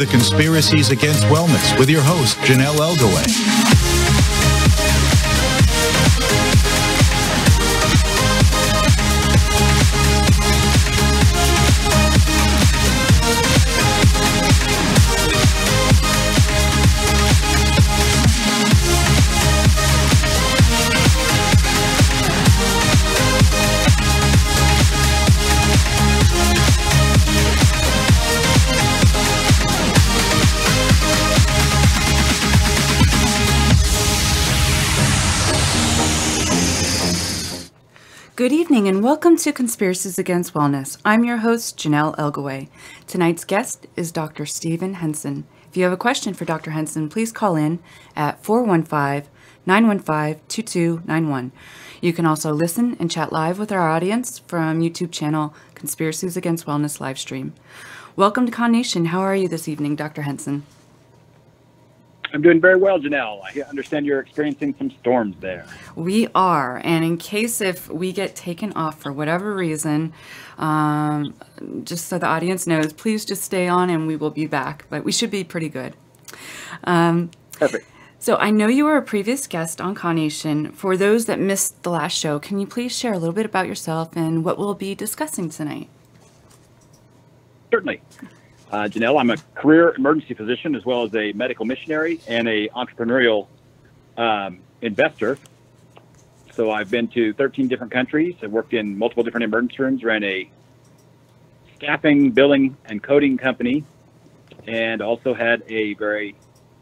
to Conspiracies Against Wellness with your host, Janelle Elgaway. Good evening and welcome to Conspiracies Against Wellness. I'm your host, Janelle Elgaway. Tonight's guest is Dr. Stephen Henson. If you have a question for Dr. Henson, please call in at 415-915-2291. You can also listen and chat live with our audience from YouTube channel Conspiracies Against Wellness livestream. Welcome to Con Nation. How are you this evening, Dr. Henson? I'm doing very well, Janelle. I understand you're experiencing some storms there. We are, and in case if we get taken off for whatever reason, just so the audience knows, please just stay on and we will be back, but we should be pretty good. Perfect. So I know you were a previous guest on Con Nation. For those that missed the last show, can you please share a little bit about yourself and what we'll be discussing tonight? Certainly. Janelle, I'm a career emergency physician as well as a medical missionary and a entrepreneurial investor. So I've been to 13 different countries. I've worked in multiple different emergency rooms, ran a staffing, billing, and coding company, and also had a very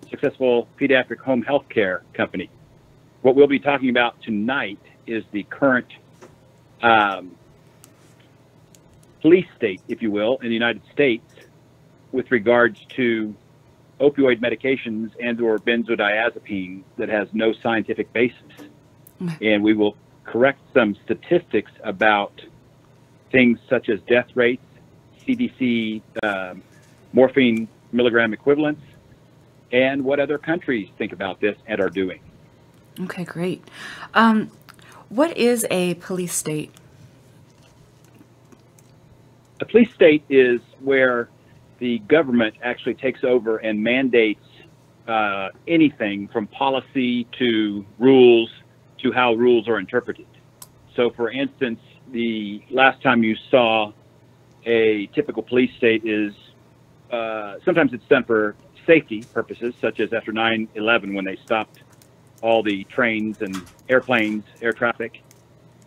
successful pediatric home health care company. What we'll be talking about tonight is the current police state, if you will, in the United States with regards to opioid medications and or benzodiazepines that has no scientific basis. And we will correct some statistics about things such as death rates, CDC morphine milligram equivalents, and what other countries think about this and are doing. Okay, great. What is a police state? A police state is where the government actually takes over and mandates anything from policy to rules to how rules are interpreted. So for instance, the last time you saw a typical police state is sometimes it's done for safety purposes, such as after 9/11 when they stopped all the trains and airplanes, air traffic.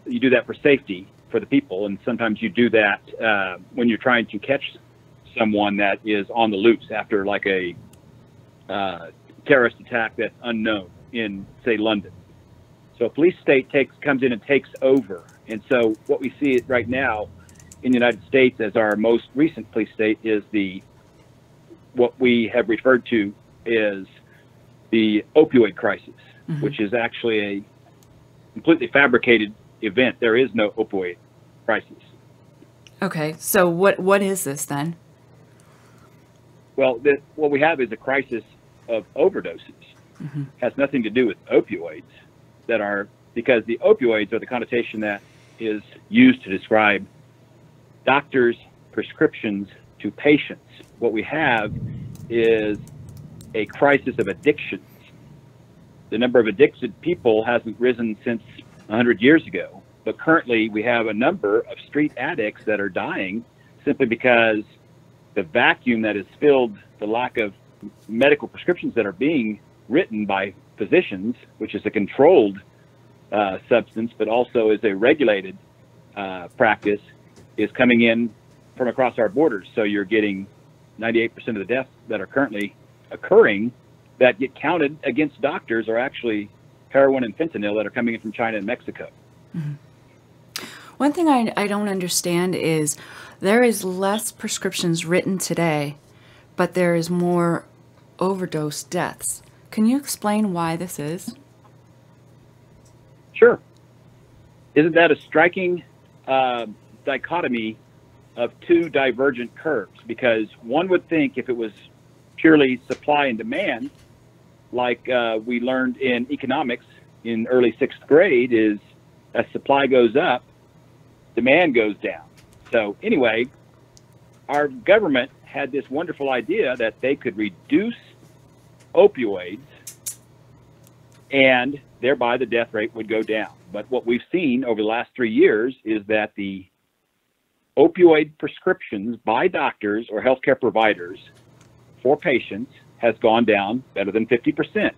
You do that for safety for the people, and sometimes you do that when you're trying to catch someone that is on the loose after like a terrorist attack that's unknown in, say, London. So a police state comes in and takes over. And so what we see right now in the United States as our most recent police state is what we have referred to as the opioid crisis, which is actually a completely fabricated event. There is no opioid crisis. Okay, so what is this then? Well, what we have is a crisis of overdoses. Has nothing to do with opioids because the opioids are the connotation that is used to describe doctors' prescriptions to patients. What we have is a crisis of addictions. The number of addicted people hasn't risen since 100 years ago, but currently we have a number of street addicts that are dying simply because the vacuum that has filled the lack of medical prescriptions that are being written by physicians, which is a controlled substance, but also is a regulated practice, is coming in from across our borders. So you're getting 98% of the deaths that are currently occurring that get counted against doctors are actually heroin and fentanyl that are coming in from China and Mexico. One thing I don't understand is there is less prescriptions written today, but there is more overdose deaths. Can you explain why this is? Sure. Isn't that a striking dichotomy of two divergent curves? Because one would think if it was purely supply and demand, like we learned in economics in early 6th grade, is as supply goes up, demand goes down. So anyway, our government had this wonderful idea that they could reduce opioids and thereby the death rate would go down. But what we've seen over the last 3 years is that the opioid prescriptions by doctors or healthcare providers for patients has gone down better than 50%,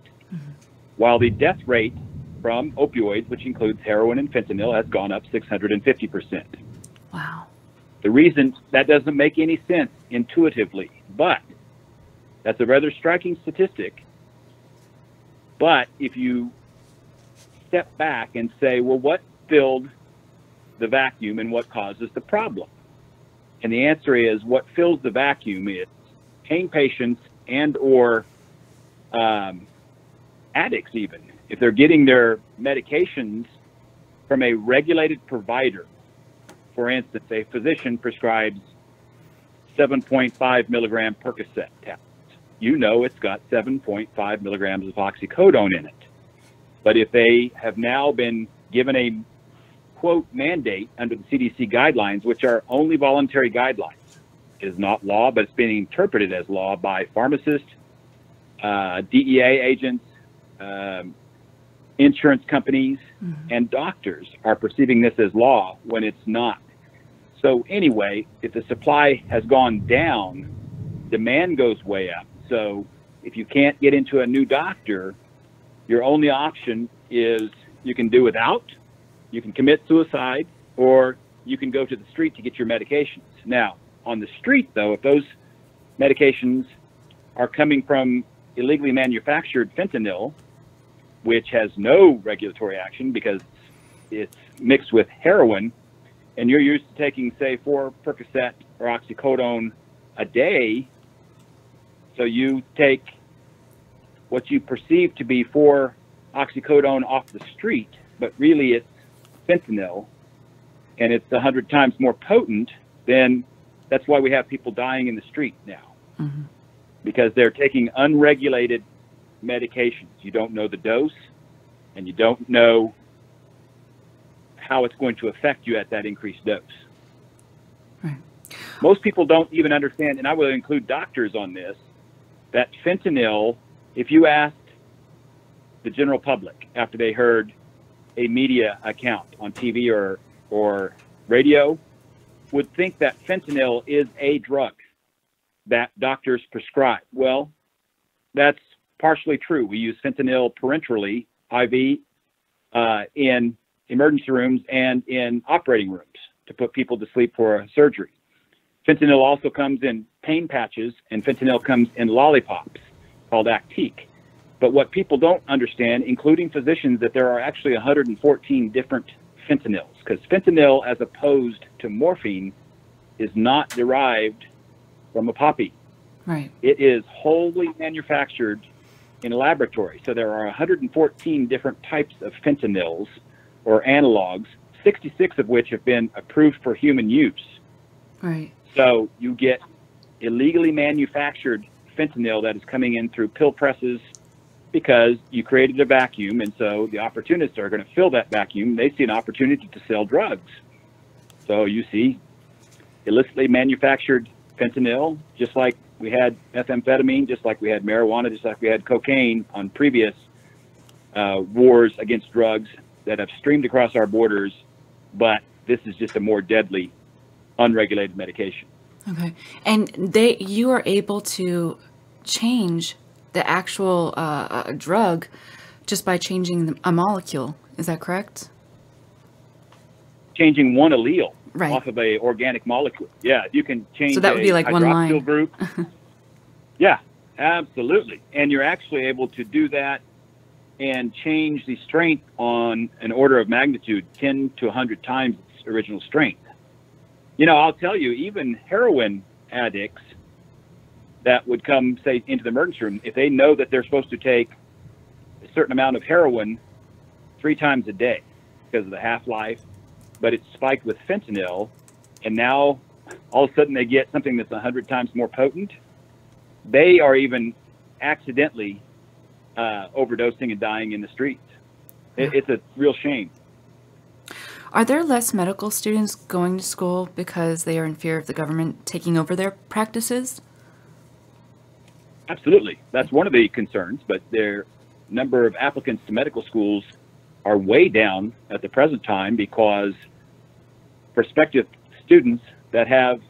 while the death rate from opioids, which includes heroin and fentanyl, has gone up 650%. Wow. The reason that doesn't make any sense intuitively, but that's a rather striking statistic. But if you step back and say, well, what filled the vacuum and what causes the problem? And the answer is what fills the vacuum is pain patients and or addicts even. If they're getting their medications from a regulated provider, for instance, a physician prescribes 7.5 milligram Percocet tablets. You know it's got 7.5 milligrams of oxycodone in it. But if they have now been given a, quote, mandate under the CDC guidelines, which are only voluntary guidelines, it is not law, but it's being interpreted as law by pharmacists, DEA agents, insurance companies, and doctors are perceiving this as law when it's not. So anyway, if the supply has gone down, demand goes way up. So if you can't get into a new doctor, your only option is you can do without, you can commit suicide, or you can go to the street to get your medications. Now, on the street, though, if those medications are coming from illegally manufactured fentanyl, which has no regulatory action because it's mixed with heroin, and you're used to taking, say, 4 Percocet or oxycodone a day, so you take what you perceive to be 4 oxycodone off the street, but really it's fentanyl, and it's 100 times more potent, then that's why we have people dying in the street now. Because they're taking unregulated medications. You don't know the dose, and you don't know how it's going to affect you at that increased dose. Right. Most people don't even understand, and I will include doctors on this, that fentanyl, if you asked the general public after they heard a media account on TV or radio, would think that fentanyl is a drug that doctors prescribe. Well, that's partially true. We use fentanyl parenterally, IV, in emergency rooms and in operating rooms to put people to sleep for a surgery. Fentanyl also comes in pain patches, and fentanyl comes in lollipops called Actique. But what people don't understand, including physicians, that there are actually 114 different fentanyls, because fentanyl, as opposed to morphine, is not derived from a poppy. Right. It is wholly manufactured in a laboratory. So there are 114 different types of fentanyls or analogs, 66 of which have been approved for human use. Right. So you get illegally manufactured fentanyl that is coming in through pill presses because you created a vacuum, and so the opportunists are going to fill that vacuum. They see an opportunity to sell drugs. So you see illicitly manufactured fentanyl, just like we had methamphetamine, just like we had marijuana, just like we had cocaine on previous wars against drugs that have streamed across our borders, but this is just a more deadly, unregulated medication. Okay. And you are able to change the actual drug just by changing a molecule. Is that correct? Changing one allele right. off of a organic molecule. Yeah, you can change. So that would be like one line. Group. Yeah, absolutely. And you're actually able to do that and change the strength on an order of magnitude 10 to 100 times its original strength. You know, I'll tell you, even heroin addicts that would come, say, into the emergency room, if they know that they're supposed to take a certain amount of heroin 3 times a day because of the half-life, but it's spiked with fentanyl, and now all of a sudden they get something that's 100 times more potent, they are even accidentally overdosing and dying in the streets. It's a real shame. Are there less medical students going to school because they are in fear of the government taking over their practices? Absolutely. That's one of the concerns, but their number of applicants to medical schools are way down at the present time because prospective students that have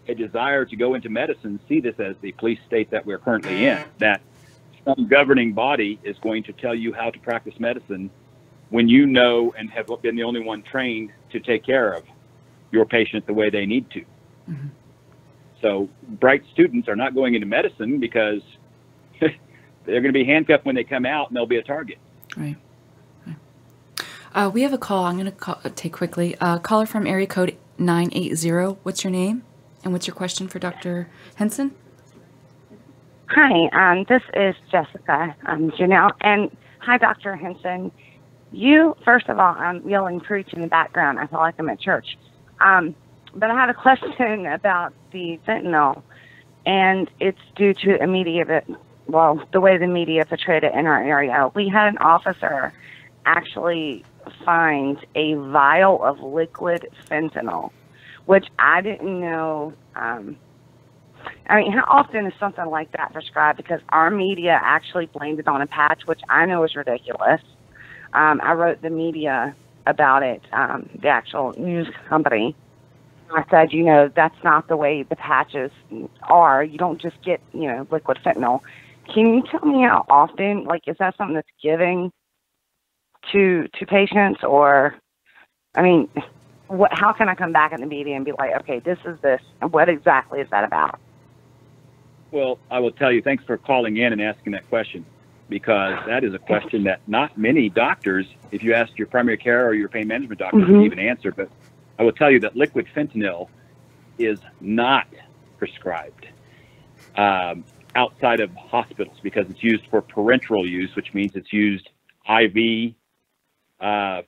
a desire to go into medicine see this as the police state that we're currently in, that some governing body is going to tell you how to practice medicine when you know and have been the only one trained to take care of your patient the way they need to. Mm-hmm. So bright students are not going into medicine because they're going to be handcuffed when they come out and they'll be a target. Right. We have a call. I'm going to take quickly. Caller from area code 980. What's your name? And what's your question for Dr. Henson? Hi, this is Jessica. I'm Janelle. And hi, Dr. Henson. You, first of all, I'm yelling preach in the background. I feel like I'm at church. But I had a question about the fentanyl, and it's due to the media, the way the media portrayed it in our area. We had an officer actually find a vial of liquid fentanyl, which I didn't know. I mean, how often is something like that prescribed? Because our media actually blamed it on a patch, which I know is ridiculous. I wrote the media about it, the actual news company. I said, that's not the way the patches are. You don't just get, liquid fentanyl. Can you tell me how often, is that something that's given to patients? Or, I mean, how can I come back in the media and be like, okay, this is this, and what exactly is that about? Well, I will tell you, thanks for calling in and asking that question, because that is a question that not many doctors, if you ask your primary care or your pain management doctor, can even answer. But I will tell you that liquid fentanyl is not prescribed outside of hospitals because it's used for parenteral use, which means it's used IV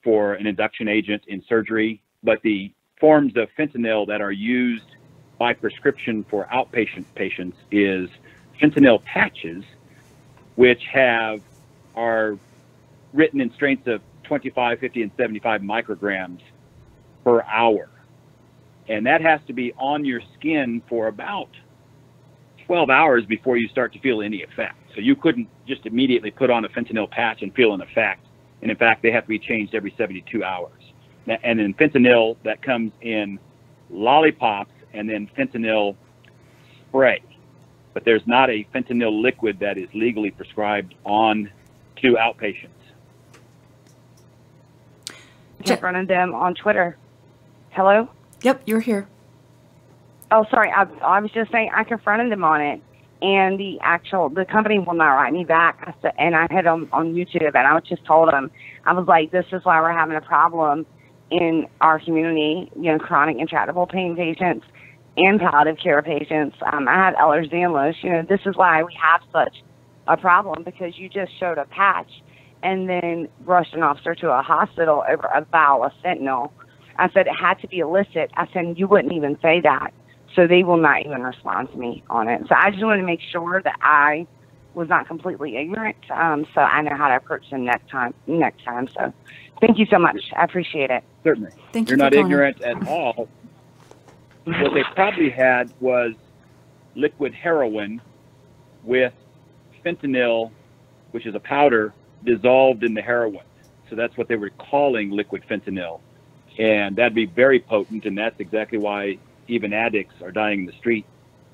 for an induction agent in surgery. But the forms of fentanyl that are used by prescription for outpatient patients is fentanyl patches, which are written in strengths of 25, 50, and 75 micrograms per hour. And that has to be on your skin for about 12 hours before you start to feel any effect. So you couldn't just immediately put on a fentanyl patch and feel an effect. And in fact, they have to be changed every 72 hours. And then fentanyl that comes in lollipops and then fentanyl spray. But there's not a fentanyl liquid that is legally prescribed on to outpatients. Confronted them on Twitter. Hello? Yep, you're here. Oh, sorry. I was just saying I confronted them on it, and the company will not write me back. I said, and I had them on YouTube, and I just told them, I was like, this is why we're having a problem in our community, chronic intractable pain patients and palliative care patients. I had Ehlers-Danlos. This is why we have such a problem, because you just showed a patch and then rushed an officer to a hospital over a vial of fentanyl. I said it had to be illicit. I said you wouldn't even say that. So they will not even respond to me on it. So I just wanted to make sure that I was not completely ignorant, so I know how to approach them next time. So thank you so much. I appreciate it. Certainly. Thank you. You're not ignorant at all. What they probably had was liquid heroin with fentanyl, which is a powder, dissolved in the heroin. So that's what they were calling liquid fentanyl. And that'd be very potent, and that's exactly why even addicts are dying in the street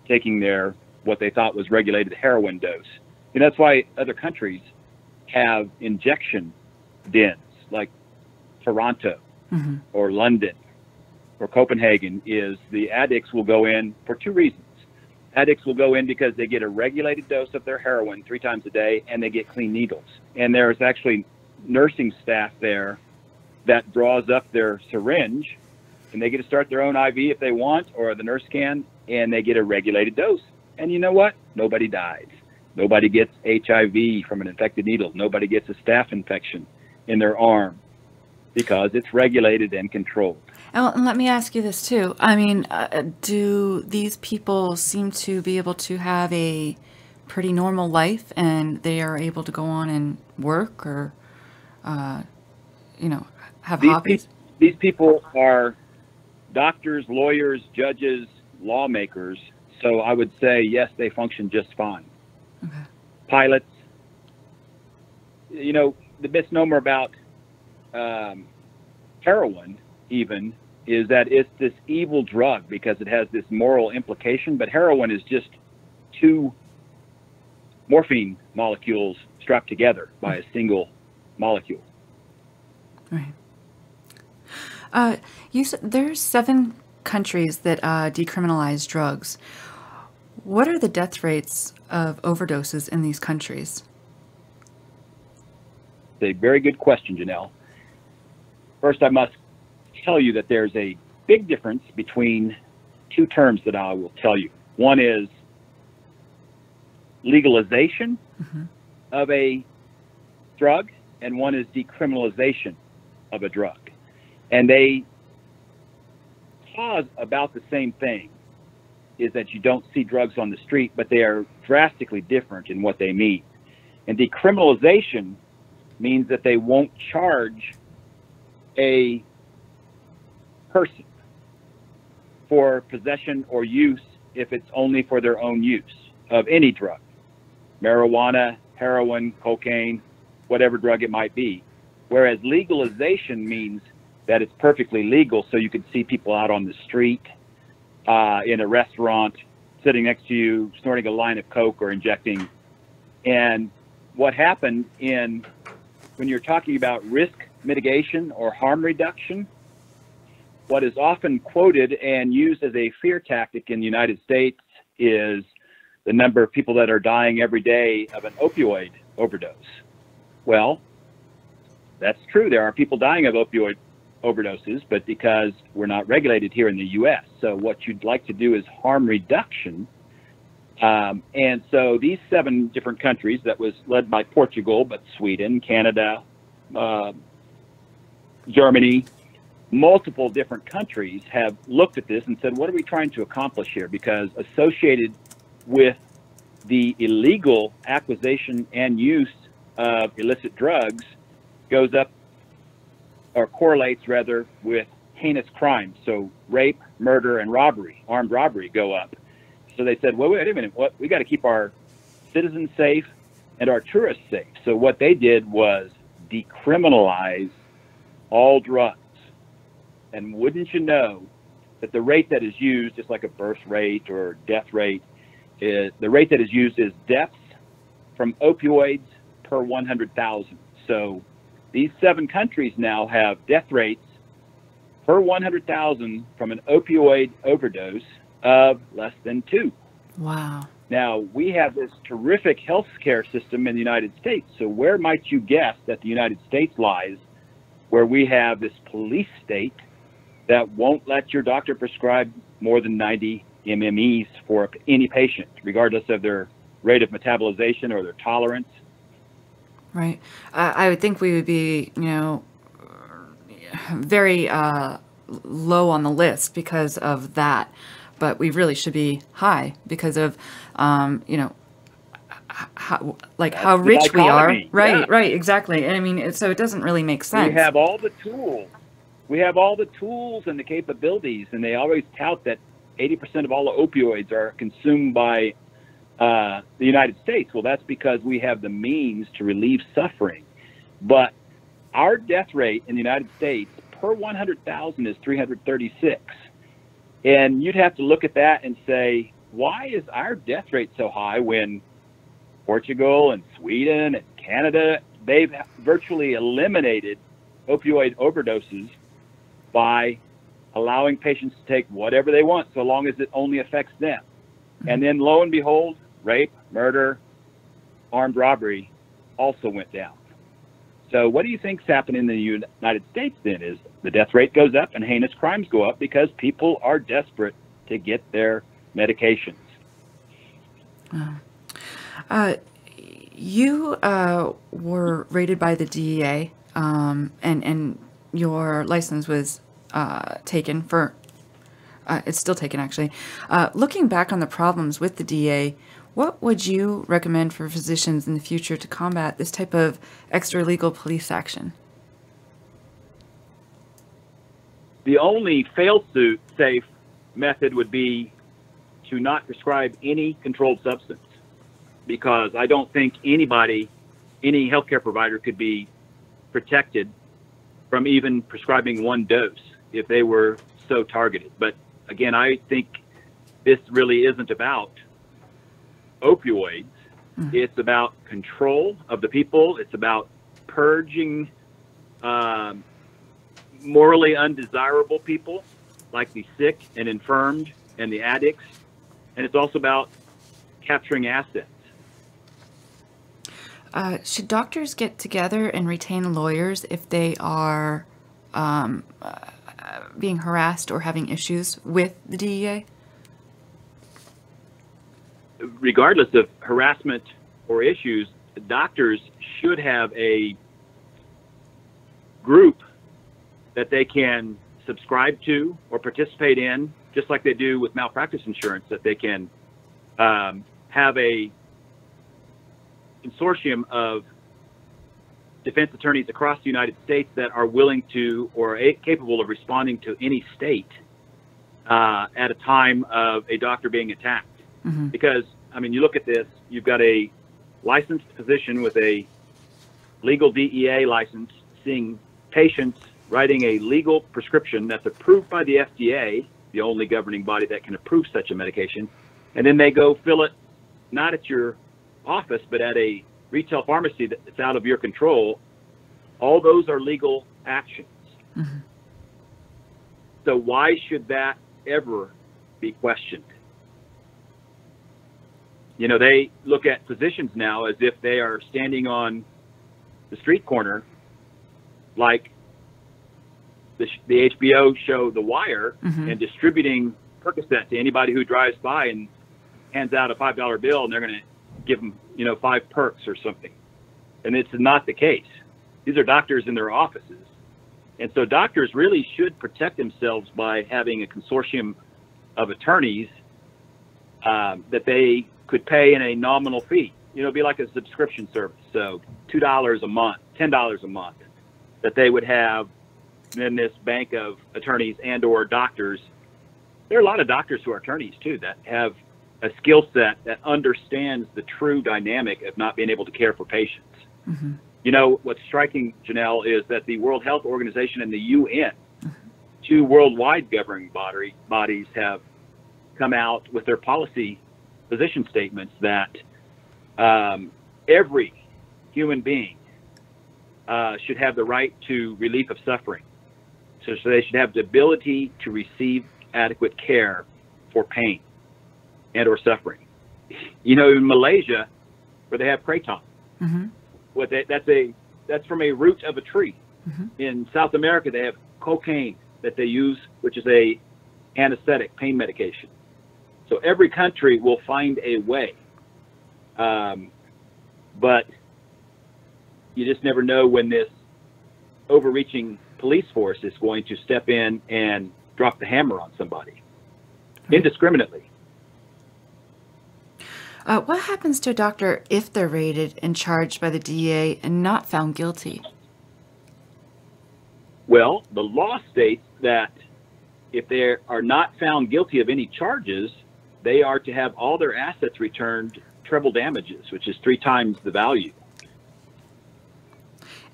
taking their what they thought was regulated heroin dose. And that's why other countries have injection dens, like Toronto or London or Copenhagen. Is the addicts will go in for two reasons. Addicts will go in because they get a regulated dose of their heroin 3 times a day, and they get clean needles. And there's actually nursing staff there that draws up their syringe, and they get to start their own IV if they want, or the nurse can, and they get a regulated dose. And you know what? Nobody dies. Nobody gets HIV from an infected needle. Nobody gets a staph infection in their arm because it's regulated and controlled. And let me ask you this too. I mean, do these people seem to be able to have a pretty normal life, and they are able to go on and work or, have hobbies? these people are doctors, lawyers, judges, lawmakers. So I would say, yes, they function just fine. Okay. Pilots, the misnomer about heroin even is that it's this evil drug because it has this moral implication, but heroin is just two morphine molecules strapped together by a single molecule. Right. You said there's 7 countries that decriminalize drugs. What are the death rates of overdoses in these countries? It's a very good question, Janelle. First, I must tell you that there's a big difference between 2 terms that I will tell you. One is legalization of a drug, and one is decriminalization of a drug. And they cause about the same thing, is that you don't see drugs on the street, but they are drastically different in what they mean. And decriminalization means that they won't charge a person for possession or use if it's only for their own use of any drug, marijuana, heroin, cocaine, whatever drug it might be. Whereas legalization means that it's perfectly legal, so you could see people out on the street, in a restaurant, sitting next to you, snorting a line of coke or injecting. And what happened when you're talking about risk mitigation or harm reduction, what is often quoted and used as a fear tactic in the United States is the number of people that are dying every day of an opioid overdose. Well, that's true. There are people dying of opioid overdoses, but because we're not regulated here in the U.S. So what you'd like to do is harm reduction. And so these 7 different countries, that was led by Portugal, but Sweden, Canada, Germany, multiple different countries have looked at this and said, what are we trying to accomplish here? Because associated with the illegal acquisition and use of illicit drugs goes up, or correlates rather, with heinous crimes. So rape, murder, and robbery, armed robbery, go up. So they said, well, wait a minute, we got to keep our citizens safe and our tourists safe. So what they did was decriminalize all drugs. And wouldn't you know that the rate that is used, just like a birth rate or death rate, the rate that is used is deaths from opioids per 100,000. So these 7 countries now have death rates per 100,000 from an opioid overdose of less than 2. Wow. Now, we have this terrific healthcare system in the United States. So where might you guess that the United States lies, where we have this police state that won't let your doctor prescribe more than 90 MMEs for any patient, regardless of their rate of metabolization or their tolerance? Right. I would think we would be, very low on the list because of that. But we really should be high because of, how rich we are. Right, yeah. Right, exactly. And I mean, so it doesn't really make sense. We have all the tools. We have all the tools and the capabilities, and they always tout that 80% of all the opioids are consumed by the United States. Well, that's because we have the means to relieve suffering. But our death rate in the United States per 100,000 is 336. And you'd have to look at that and say, why is our death rate so high when Portugal and Sweden and Canada, they've virtually eliminated opioid overdoses by allowing patients to take whatever they want so long as it only affects them. And then lo and behold, rape, murder, armed robbery also went down. So what do you think's happening in the United States then? Is the death rate goes up and heinous crimes go up because people are desperate to get their medications. You were raided by the DEA, and your license was taken for, it's still taken actually. Looking back on the problems with the DEA, what would you recommend for physicians in the future to combat this type of extra-legal police action? The only fail-safe method would be to not prescribe any controlled substance, because I don't think any healthcare provider could be protected from even prescribing one dose if they were so targeted. But again, I think this really isn't about opioids. It's about control of the people. It's about purging morally undesirable people, like the sick and infirmed and the addicts. And it's also about capturing assets. Should doctors get together and retain lawyers if they are being harassed or having issues with the DEA? Regardless of harassment or issues, doctors should have a group that they can subscribe to or participate in, just like they do with malpractice insurance, that they can have a consortium of defense attorneys across the United States that are willing to or capable of responding to any state at a time of a doctor being attacked. Because, I mean, you look at this, you've got a licensed physician with a legal DEA license seeing patients, writing a legal prescription that's approved by the FDA, the only governing body that can approve such a medication, and then they go fill it not at your office, but at a retail pharmacy that's out of your control. All those are legal actions. So why should that ever be questioned? You know, they look at physicians now as if they are standing on the street corner, like the HBO show The Wire, and distributing Percocet to anybody who drives by and hands out a $5 bill, and they're going to give them, 5 perks or something. And it's not the case. These are doctors in their offices. And so doctors really should protect themselves by having a consortium of attorneys that they could pay in a nominal fee. It'd be like a subscription service. So $2 a month, $10 a month, that they would have in this bank of attorneys and or doctors. There are a lot of doctors who are attorneys too that have a skill set that understands the true dynamic of not being able to care for patients. What's striking, Janelle, is that the World Health Organization and the UN, two worldwide governing bodies, have come out with their policy position statements that every human being should have the right to relief of suffering. So they should have the ability to receive adequate care for pain and or suffering. In Malaysia, where they have kratom, that's from a root of a tree. In South America, they have cocaine that they use, which is a anesthetic pain medication. So every country will find a way, but you just never know when this overreaching police force is going to step in and drop the hammer on somebody indiscriminately. What happens to a doctor if they're raided and charged by the DEA and not found guilty? Well, the law states that if they are not found guilty of any charges, they are to have all their assets returned treble damages, which is 3 times the value.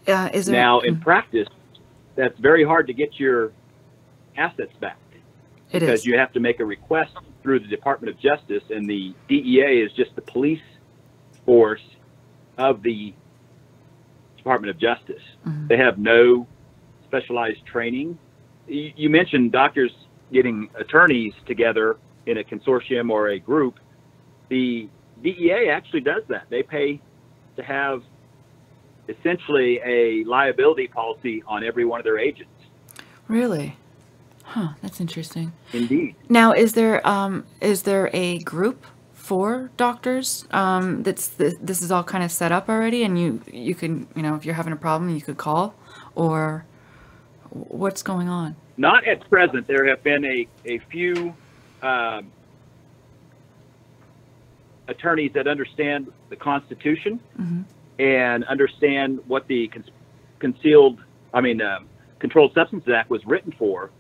Now, in practice, that's very hard to get your assets back. Because you have to make a request through the Department of Justice, and the DEA is just the police force of the Department of Justice. They have no specialized training. You mentioned doctors getting attorneys together in a consortium or a group. The DEA actually does that. They pay to have essentially a liability policy on every one of their agents. Really? Huh, that's interesting. Indeed. Now, is there a group for doctors this is all kind of set up already, and you can, if you're having a problem, you could call, or what's going on? Not at present. There have been a few attorneys that understand the Constitution and understand what the Controlled Substances Act was written for,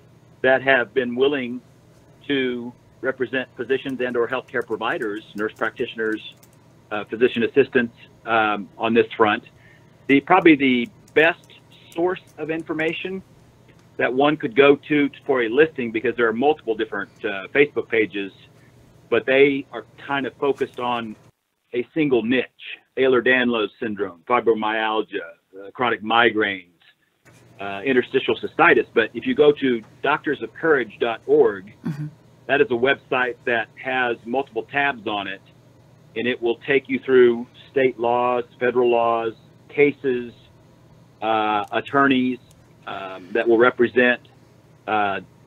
that have been willing to represent physicians and or healthcare providers, nurse practitioners, physician assistants on this front. Probably the best source of information that one could go to for a listing, because there are multiple different Facebook pages, but they are kind of focused on a single niche: Ehlers-Danlos syndrome, fibromyalgia, chronic migraines, interstitial cystitis. But if you go to doctorsofcourage.org, that is a website that has multiple tabs on it, and it will take you through state laws, federal laws, cases, attorneys that will represent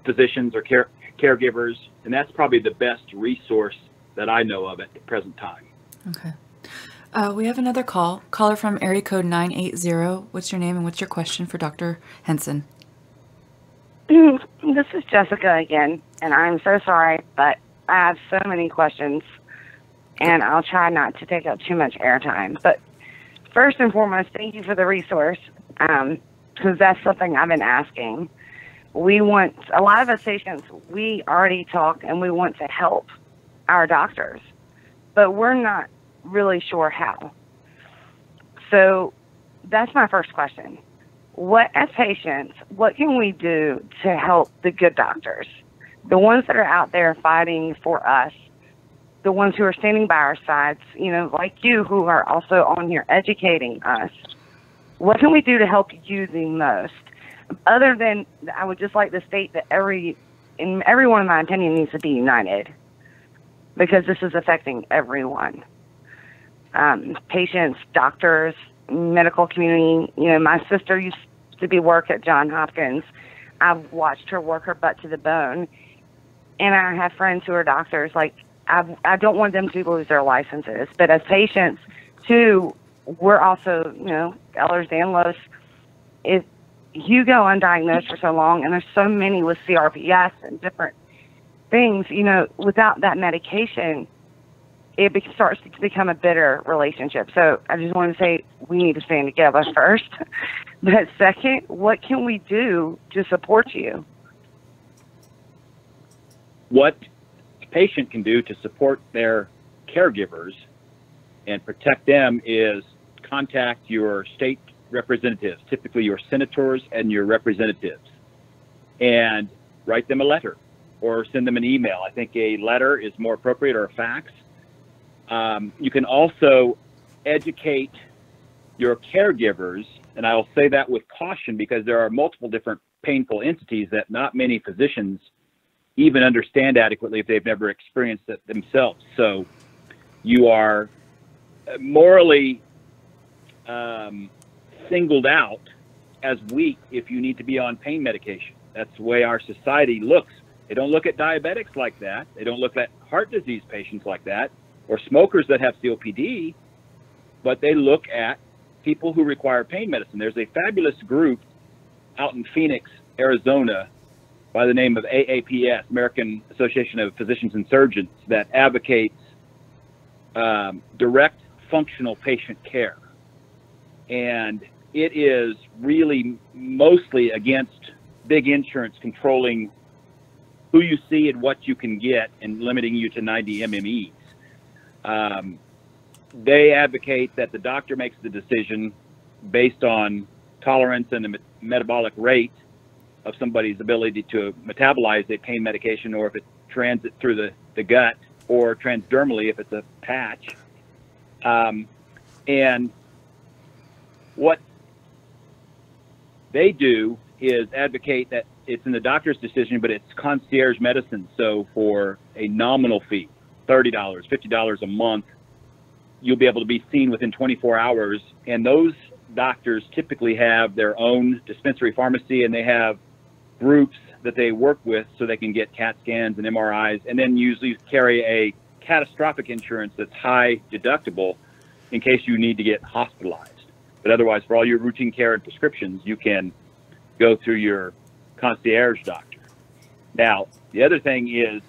physicians or caregivers, and that's probably the best resource that I know of at the present time. Okay. We have another caller from area code 980. What's your name and what's your question for Dr. Henson? This is Jessica again, and I'm so sorry, but I have so many questions, and I'll try not to take up too much airtime. But first and foremost, thank you for the resource, because that's something I've been asking. A lot of us patients, we already talk and we want to help our doctors, but we're not really sure how. So that's my first question. As patients, what can we do to help the good doctors, the ones that are out there fighting for us, the ones who are standing by our sides, like you, who are also on here educating us? What can we do to help you the most? Other than, I would just like to state that everyone, in my opinion, needs to be united, because this is affecting everyone. Patients, doctors, medical community. My sister used to work at Johns Hopkins. I've watched her work her butt to the bone, and I have friends who are doctors. Like, I don't want them to lose their licenses, but as patients too, we're also, Ehlers-Danlos. If you go undiagnosed for so long, and there's so many with CRPS and different things, without that medication, it starts to become a bitter relationship. So I just want to say we need to stand together first. But second, what can we do to support you? What a patient can do to support their caregivers and protect them is contact your state representatives, typically your senators and your representatives, and write them a letter or send them an email. I think a letter is more appropriate, or a fax. You can also educate your caregivers, and I will say that with caution, because there are multiple different painful entities that not many physicians even understand adequately if they've never experienced it themselves. So you are morally singled out as weak if you need to be on pain medication. That's the way our society looks. They don't look at diabetics like that. They don't look at heart disease patients like that, or smokers that have COPD, but they look at people who require pain medicine. There's a fabulous group out in Phoenix, Arizona, by the name of AAPS, American Association of Physicians and Surgeons, that advocates direct functional patient care. And it is really mostly against big insurance controlling who you see and what you can get and limiting you to 90 MMEs. They advocate that the doctor makes the decision based on tolerance and the metabolic rate of somebody's ability to metabolize a pain medication, or if it transits through the gut, or transdermally if it's a patch. And what they do is advocate that it's in the doctor's decision, but it's concierge medicine. So for a nominal fee, $30, $50 a month, you'll be able to be seen within 24 hours. And those doctors typically have their own dispensary pharmacy, and they have groups that they work with so they can get CAT scans and MRIs, and then usually carry a catastrophic insurance that's high deductible in case you need to get hospitalized. But otherwise, for all your routine care and prescriptions, you can go through your concierge doctor. Now, the other thing is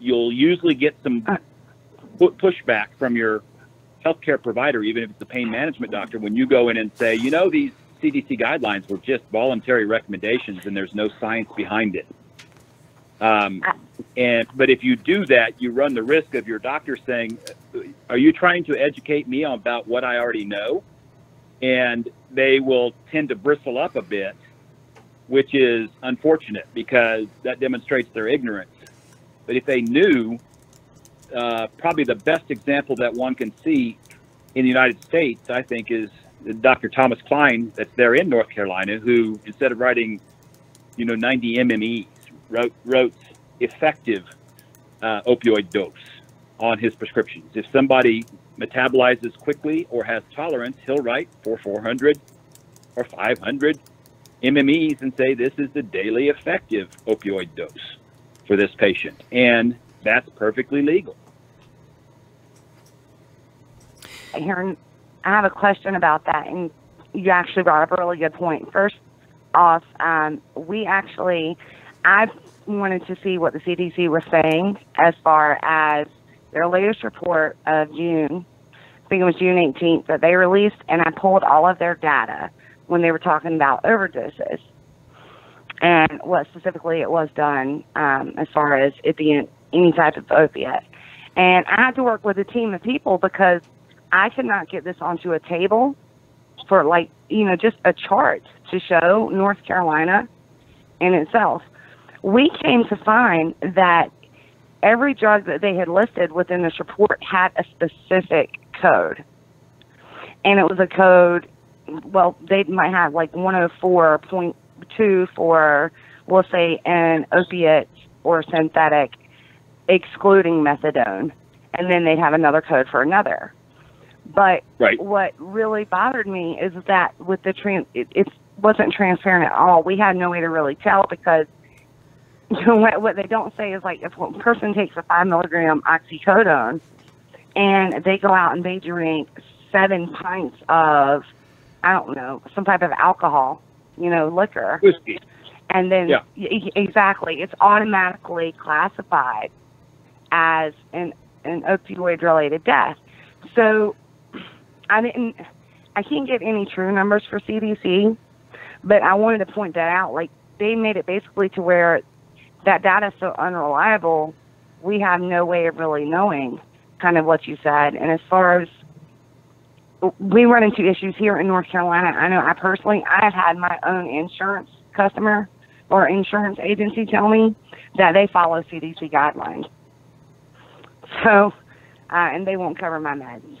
you'll usually get some pushback from your healthcare provider, even if it's a pain management doctor, when you go in and say, these CDC guidelines were just voluntary recommendations and there's no science behind it. But if you do that, you run the risk of your doctor saying, "Are you trying to educate me about what I already know?" And they will tend to bristle up a bit, which is unfortunate because that demonstrates their ignorance. But if they knew, probably the best example that one can see in the United States, I think, is Dr. Thomas Klein, that's there in North Carolina, who, instead of writing, 90 MMEs, wrote effective opioid dose on his prescriptions. If somebody metabolizes quickly or has tolerance, he'll write 400 or 500 MMEs and say this is the daily effective opioid dose for this patient. And that's perfectly legal. Aaron, I have a question about that, and you actually brought up a really good point. First off, I wanted to see what the CDC was saying as far as their latest report of June. I think it was June 18th that they released, and I pulled all of their data when they were talking about overdoses and what specifically it was done as far as it being any type of opiate. And I had to work with a team of people because I could not get this onto a table for just a chart to show North Carolina in itself. We came to find that every drug that they had listed within this report had a specific code. And it was a code, well, they might have like 104.2 for, we'll say, an opiate or synthetic, excluding methadone. And then they'd have another code for another. But What really bothered me is that with the it wasn't transparent at all. We had no way to really tell because what they don't say is, like, if a person takes a 5 milligram oxycodone and they go out and they drink 7 pints of, I don't know, some type of alcohol, liquor. Whiskey. And then, exactly, it's automatically classified as an opioid-related death. So I can't get any true numbers for CDC, but I wanted to point that out. Like, they made it basically to where that data is so unreliable, we have no way of really knowing kind of what you said. And as far as we run into issues here in North Carolina, I know I have had my own insurance customer or insurance agency tell me that they follow CDC guidelines. So, and they won't cover my meds.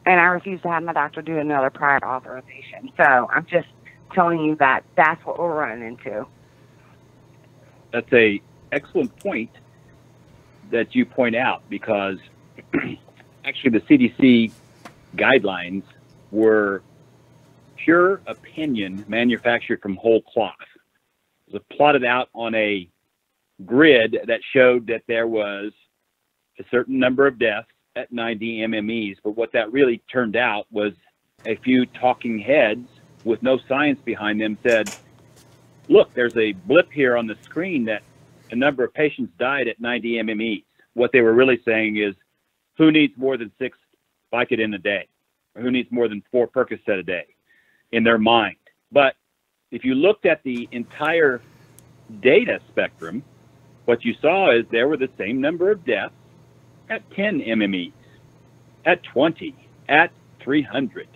And I refuse to have my doctor do another prior authorization. So I'm just telling you that that's what we're running into. That's a excellent point that you point out, because actually the CDC guidelines were pure opinion manufactured from whole cloth. It was plotted out on a grid that showed that there was a certain number of deaths at 90 MMEs, but what that really turned out was a few talking heads with no science behind them said, look, there's a blip here on the screen that a number of patients died at 90 MMEs. What they were really saying is, who needs more than 6 Vicodin a day? Or who needs more than 4 Percocet a day in their mind? But if you looked at the entire data spectrum, what you saw is there were the same number of deaths at 10 MMEs, at 20, at 300.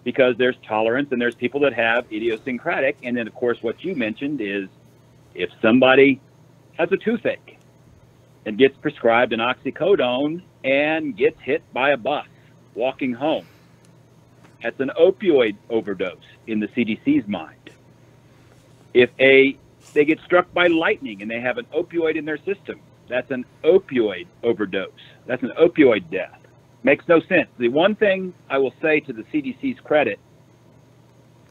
Because there's tolerance and there's people that have idiosyncratic. And then, of course, what you mentioned is if somebody has a toothache and gets prescribed an oxycodone and gets hit by a bus walking home, that's an opioid overdose in the CDC's mind. If they get struck by lightning and they have an opioid in their system, that's an opioid overdose. That's an opioid death. Makes no sense. The one thing I will say to the CDC's credit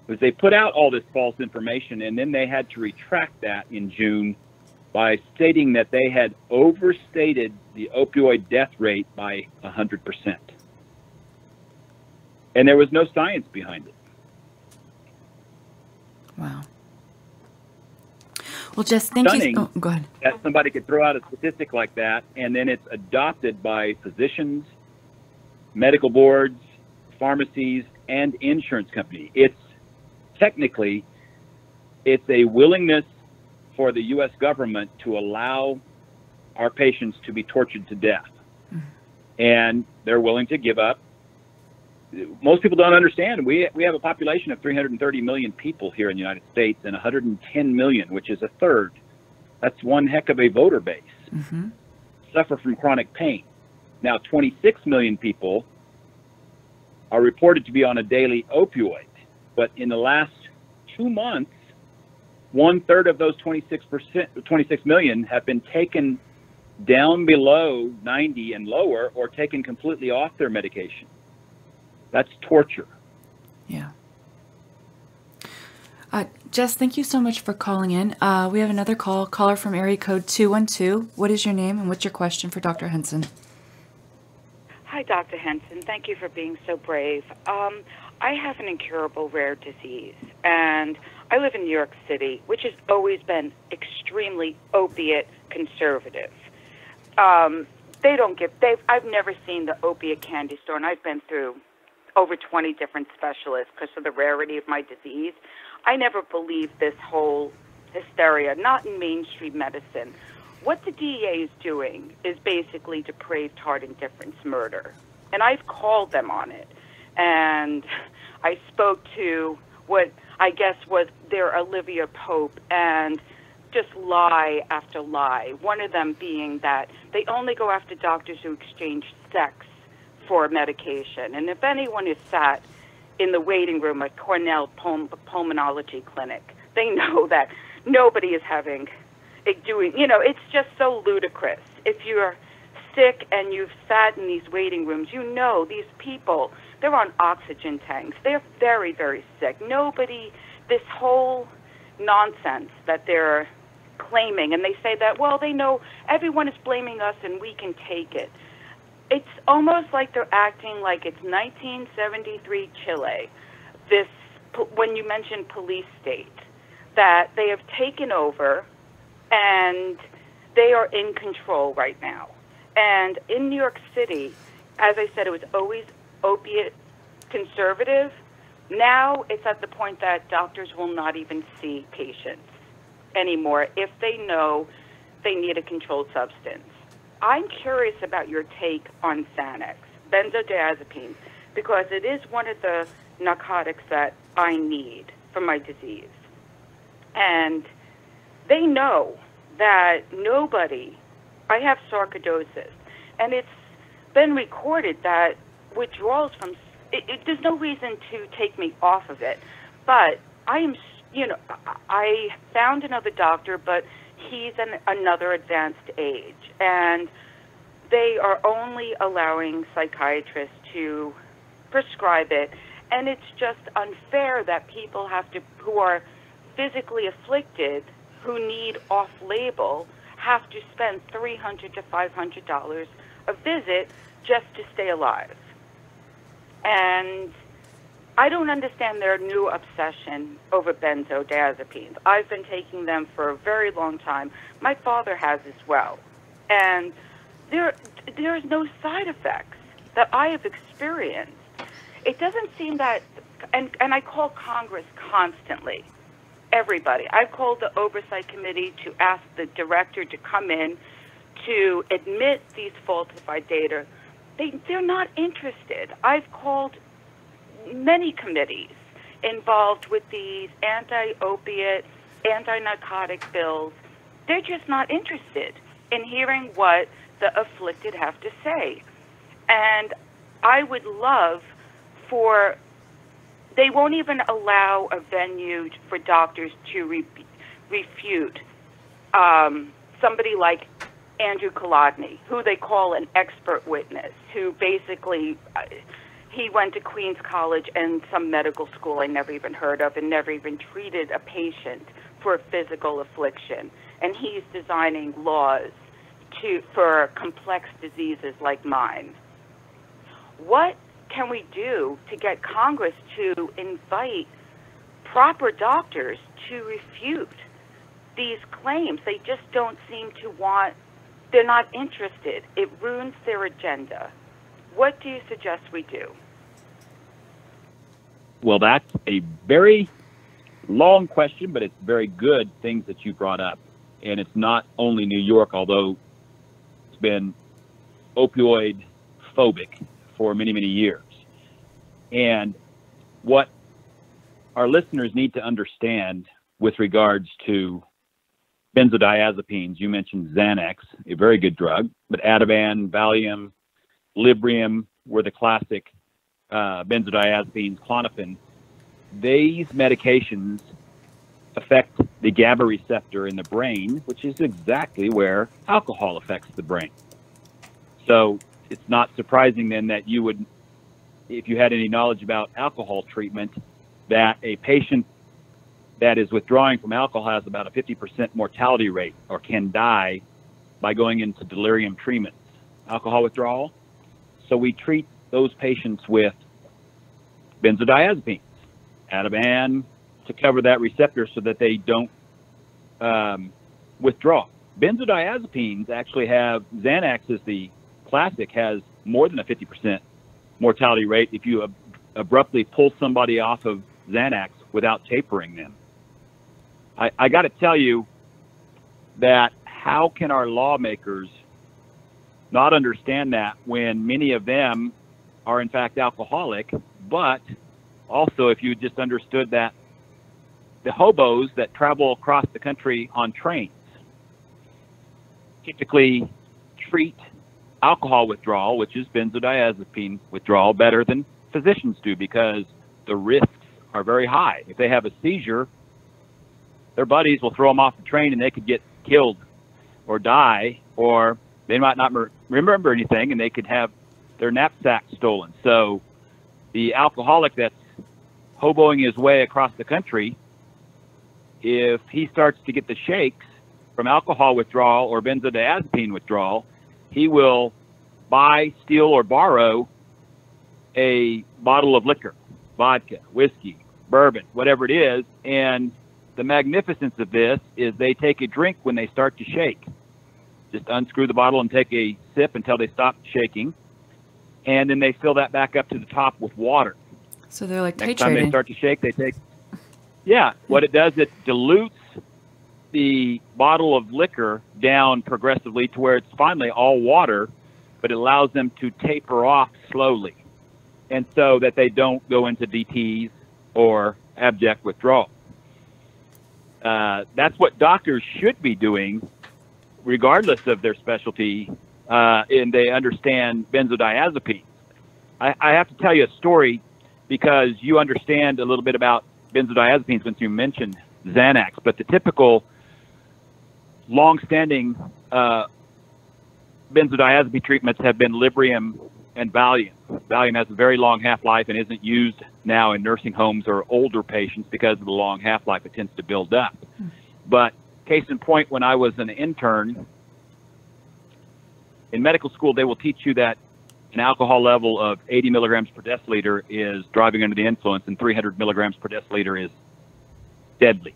was they put out all this false information, and then they had to retract that in June by stating that they had overstated the opioid death rate by 100%. And there was no science behind it. Wow. Well, Jess, thank you. Oh, go ahead. That somebody could throw out a statistic like that, and then it's adopted by physicians, medical boards, pharmacies, and insurance companies. It's technically, it's a willingness for the U.S. government to allow our patients to be tortured to death. And they're willing to give up. Most people don't understand. We have a population of 330 million people here in the United States, and 110 million, which is a third. That's one heck of a voter base. Suffer from chronic pain. Now, 26 million people are reported to be on a daily opioid. But in the last 2 months, 1/3 of those 26 million have been taken down below 90 and lower, or taken completely off their medication. That's torture. Yeah. Jess, thank you so much for calling in. We have another caller from area code 212. What is your name and what's your question for Dr. Henson? Hi, Dr. Henson. Thank you for being so brave. I have an incurable rare disease, and I live in New York City, which has always been extremely opiate conservative. I've never seen the opiate candy store, and I've been through over 20 different specialists because of the rarity of my disease. I never believed this whole hysteria, not in mainstream medicine. What the DEA is doing is basically depraved heart indifference murder. And I've called them on it. And I spoke to what I guess was their Olivia Pope, and just lie after lie. One of them being that they only go after doctors who exchange sex for medication. And if anyone has sat in the waiting room at Cornell Pulmonology Clinic, they know that nobody is it's just so ludicrous. If you're sick and you've sat in these waiting rooms, these people, they're on oxygen tanks. They're very, very sick. This whole nonsense that they're claiming, and they say that, well, they know everyone is blaming us and we can take it. It's almost like they're acting like it's 1973 Chile, when you mentioned police state, that they have taken over and they are in control right now. And in New York City, as I said, it was always opiate conservative. Now it's at the point that doctors will not even see patients anymore if they know they need a controlled substance. I'm curious about your take on Xanax, Benzodiazepines, because it is one of the narcotics that I need for my disease. And they know that I have sarcoidosis, and it's been recorded that withdrawals from there's no reason to take me off of it, but I found another doctor, but he's another advanced age, and they are only allowing psychiatrists to prescribe it, and it's just unfair that people who are physically afflicted, who need off-label, have to spend $300 to $500 a visit just to stay alive. And I don't understand their new obsession over benzodiazepines. I've been taking them for a very long time. My father has as well. And there's no side effects that I have experienced. It doesn't seem that, and I call Congress constantly, everybody. I've called the Oversight Committee to ask the director to come in to admit these falsified data. They're not interested. I've called many committees involved with these anti-opiate, anti-narcotic bills. They're just not interested in hearing what the afflicted have to say. And I would love they won't even allow a venue for doctors to refute somebody like Andrew Kolodny, who they call an expert witness, who basically, he went to Queens College and some medical school I never even heard of and never even treated a patient for a physical affliction. And he's designing laws for complex diseases like mine. What can we do to get Congress to invite proper doctors to refute these claims? They just don't seem to want, they're not interested. It ruins their agenda. What do you suggest we do? Well, that's a very long question, but it's very good things that you brought up. and it's not only New York, although it's been opioid phobic for many, many years. And what our listeners need to understand with regards to benzodiazepines, you mentioned Xanax, a very good drug, but Ativan, Valium, Librium were the classic benzodiazepines, Klonopin. These medications affect the GABA receptor in the brain, which is exactly where alcohol affects the brain. So it's not surprising then that you would, if you had any knowledge about alcohol treatment, that a patient that is withdrawing from alcohol has about a 50% mortality rate or can die by going into delirium treatments. Alcohol withdrawal. So we treat those patients with benzodiazepines, Ativan, to cover that receptor so that they don't withdraw. Benzodiazepines actually have, Xanax is the classic, has more than a 50% mortality rate if you abruptly pull somebody off of Xanax without tapering them. I got to tell you that how can our lawmakers not understand that when many of them are in fact alcoholic, but also if you just understood that the hobos that travel across the country on trains typically treat alcohol withdrawal, which is benzodiazepine withdrawal, better than physicians do because the risks are very high. If they have a seizure, their buddies will throw them off the train and they could get killed or die, or they might not remember anything and they could have their knapsack stolen. So the alcoholic that's hoboing his way across the country, if he starts to get the shakes from alcohol withdrawal or benzodiazepine withdrawal, he will buy, steal, or borrow a bottle of liquor, vodka, whiskey, bourbon, whatever it is. And the magnificence of this is they take a drink when they start to shake. Just unscrew the bottle and take a sip until they stop shaking. And then they fill that back up to the top with water. So they're like Next time they titrating. start to shake, they take... Yeah, what it does, it dilutes the bottle of liquor down progressively to where it's finally all water, but it allows them to taper off slowly. And so that they don't go into DTs or abject withdrawal. That's what doctors should be doing, regardless of their specialty, and they understand benzodiazepines. I have to tell you a story because you understand a little bit about benzodiazepines when you mentioned Xanax, but the typical long-standing benzodiazepine treatments have been Librium and Valium. Valium has a very long half-life and isn't used now in nursing homes or older patients because of the long half-life. It tends to build up. But case in point, when I was an intern in medical school, they will teach you that an alcohol level of 80 milligrams per deciliter is driving under the influence, and 300 milligrams per deciliter is deadly.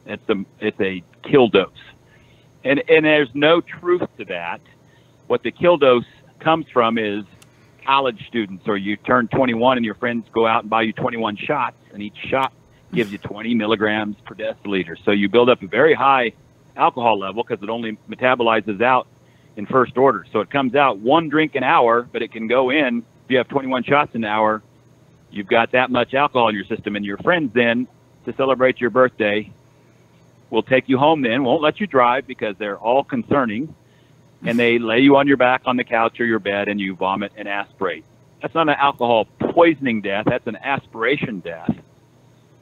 It's a kill dose. And there's no truth to that. What the kill dose comes from is college students, or you turn 21 and your friends go out and buy you 21 shots, and each shot gives you 20 milligrams per deciliter. So you build up a very high alcohol level because it only metabolizes out in first order. So it comes out 1 drink an hour, but it can go in, if you have 21 shots an hour, you've got that much alcohol in your system. And your friends then, to celebrate your birthday, will take you home then, won't let you drive because they're all concerning, and they lay you on your back on the couch or your bed and you vomit and aspirate. That's not an alcohol poisoning death, that's an aspiration death.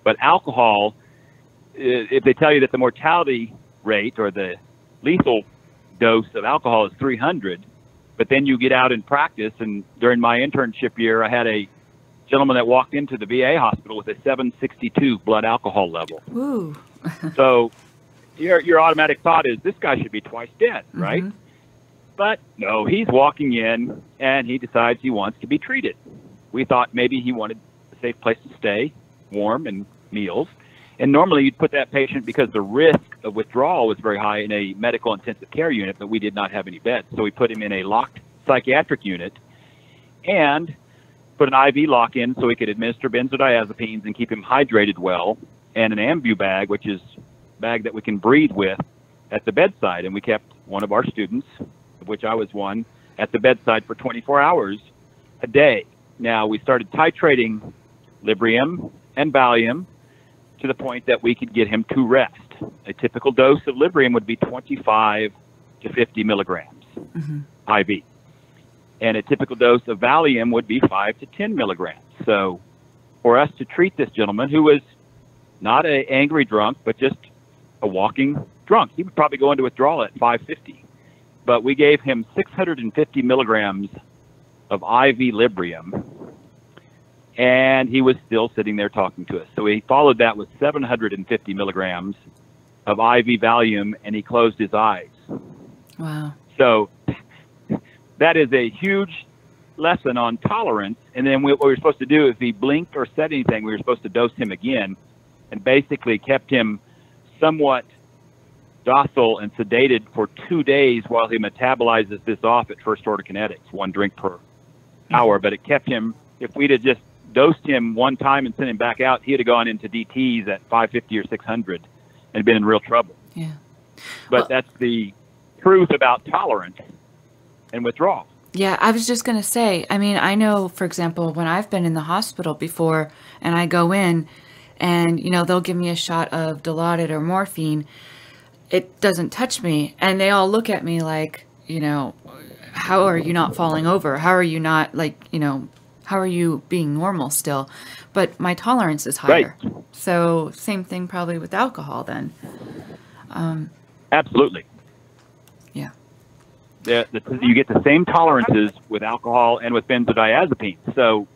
But alcohol, if they tell you that the mortality rate or the lethal dose of alcohol is 300, but then you get out in practice, and during my internship year, I had a gentleman that walked into the VA hospital with a 762 blood alcohol level. Ooh. So your automatic thought is this guy should be twice dead, right? Mm-hmm. But no, he's walking in and he decides he wants to be treated. We thought maybe he wanted a safe place to stay, warm, and meals. And normally you'd put that patient, because the risk of withdrawal was very high, in a medical intensive care unit, but we did not have any beds. So we put him in a locked psychiatric unit and put an IV lock in so we could administer benzodiazepines and keep him hydrated well, and an ambu bag, which is a bag that we can breathe with at the bedside, and we kept one of our students, of which I was one, at the bedside for 24 hours a day. Now, we started titrating Librium and Valium to the point that we could get him to rest. A typical dose of Librium would be 25 to 50 milligrams IV. And a typical dose of Valium would be 5 to 10 milligrams. So for us to treat this gentleman, who was not an angry drunk, but just a walking drunk, he would probably go into withdrawal at 550. But we gave him 650 milligrams of IV Librium, and he was still sitting there talking to us. So we followed that with 750 milligrams of IV Valium, and he closed his eyes. Wow. So that is a huge lesson on tolerance. And then what we were supposed to do, if he blinked or said anything, we were supposed to dose him again, and basically kept him somewhat docile and sedated for 2 days while he metabolizes this off at first order kinetics, 1 drink per hour. But it kept him, if we'd have just dosed him one time and sent him back out, he'd have gone into DTs at 550 or 600 and been in real trouble. Yeah. But that's the truth about tolerance and withdrawal. Yeah, I was just going to say, I mean, I know, for example, when I've been in the hospital before and I go in and, you know, they'll give me a shot of Dilaudid or morphine, it doesn't touch me. And they all look at me like, you know, how are you not falling over? How are you not, like, you know, how are you being normal still? But my tolerance is higher. Right. So same thing probably with alcohol then. Absolutely. Yeah. You get the same tolerances with alcohol and with benzodiazepines. So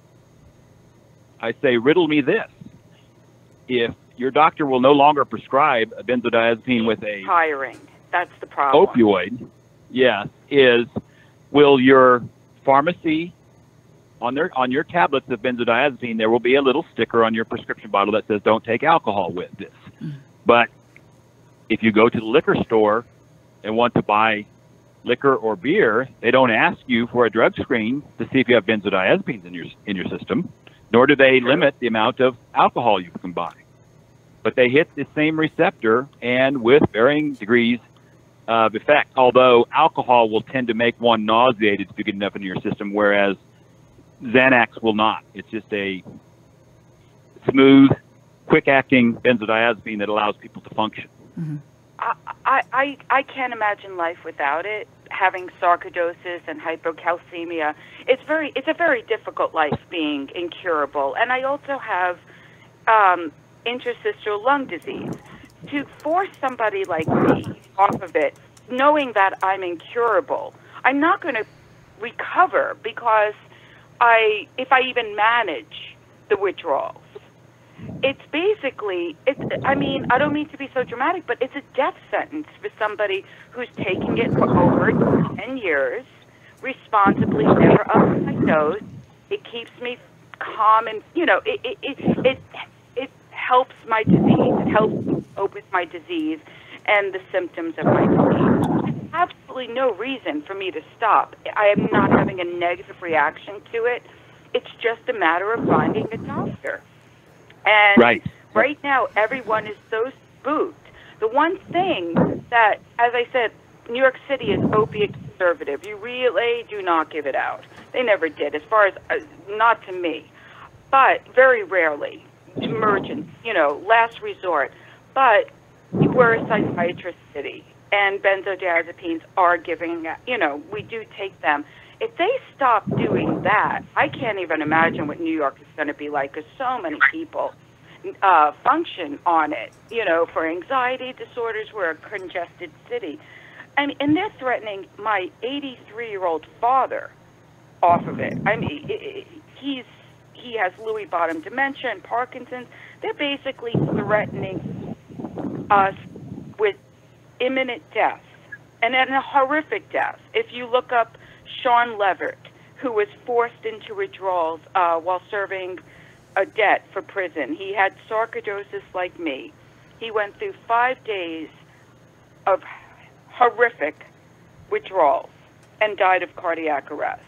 I say, riddle me this. If your doctor will no longer prescribe a benzodiazepine with a Tiring. That's the problem. opioid, yes, will your pharmacy, on your tablets of benzodiazepine, there will be a little sticker on your prescription bottle that says don't take alcohol with this. But if you go to the liquor store and want to buy liquor or beer, they don't ask you for a drug screen to see if you have benzodiazepines in your system, nor do they limit the amount of alcohol you can buy. But they hit the same receptor and with varying degrees of effect, although alcohol will tend to make one nauseated if you get enough into your system, whereas Xanax will not. It's just a smooth, quick-acting benzodiazepine that allows people to function. I can't imagine life without it. Having sarcoidosis and hypocalcemia, it's a very difficult life being incurable. And I also have interstitial lung disease. To force somebody like me off of it, knowing that I'm incurable, I'm not going to recover because if I even manage the withdrawals. It's basically, I mean, I don't mean to be so dramatic, but it's a death sentence for somebody who's taking it for over 10 years, responsibly, never up my nose. It keeps me calm, and, you know, it helps my disease. It helps me cope with my disease and the symptoms of my disease. There's absolutely no reason for me to stop. I am not having a negative reaction to it. It's just a matter of finding a doctor. And right now, everyone is so spooked. The one thing that, as I said, New York City is opiate conservative. You really do not give it out. They never did, as far as, not to me, but very rarely. Emergent, you know, last resort. But we're a psychiatrist city, and benzodiazepines are giving, you know, we do take them. If they stop doing that, I can't even imagine what New York is going to be like, because so many people function on it, you know, for anxiety disorders. We're a congested city. And they're threatening my 83-year-old father off of it. I mean, he has Lewy bottom dementia and Parkinson's. They're basically threatening us with imminent death, and then a horrific death. If you look up Sean Leverett, who was forced into withdrawals while serving a debt for prison. He had sarcoidosis like me. He went through 5 days of horrific withdrawals and died of cardiac arrest.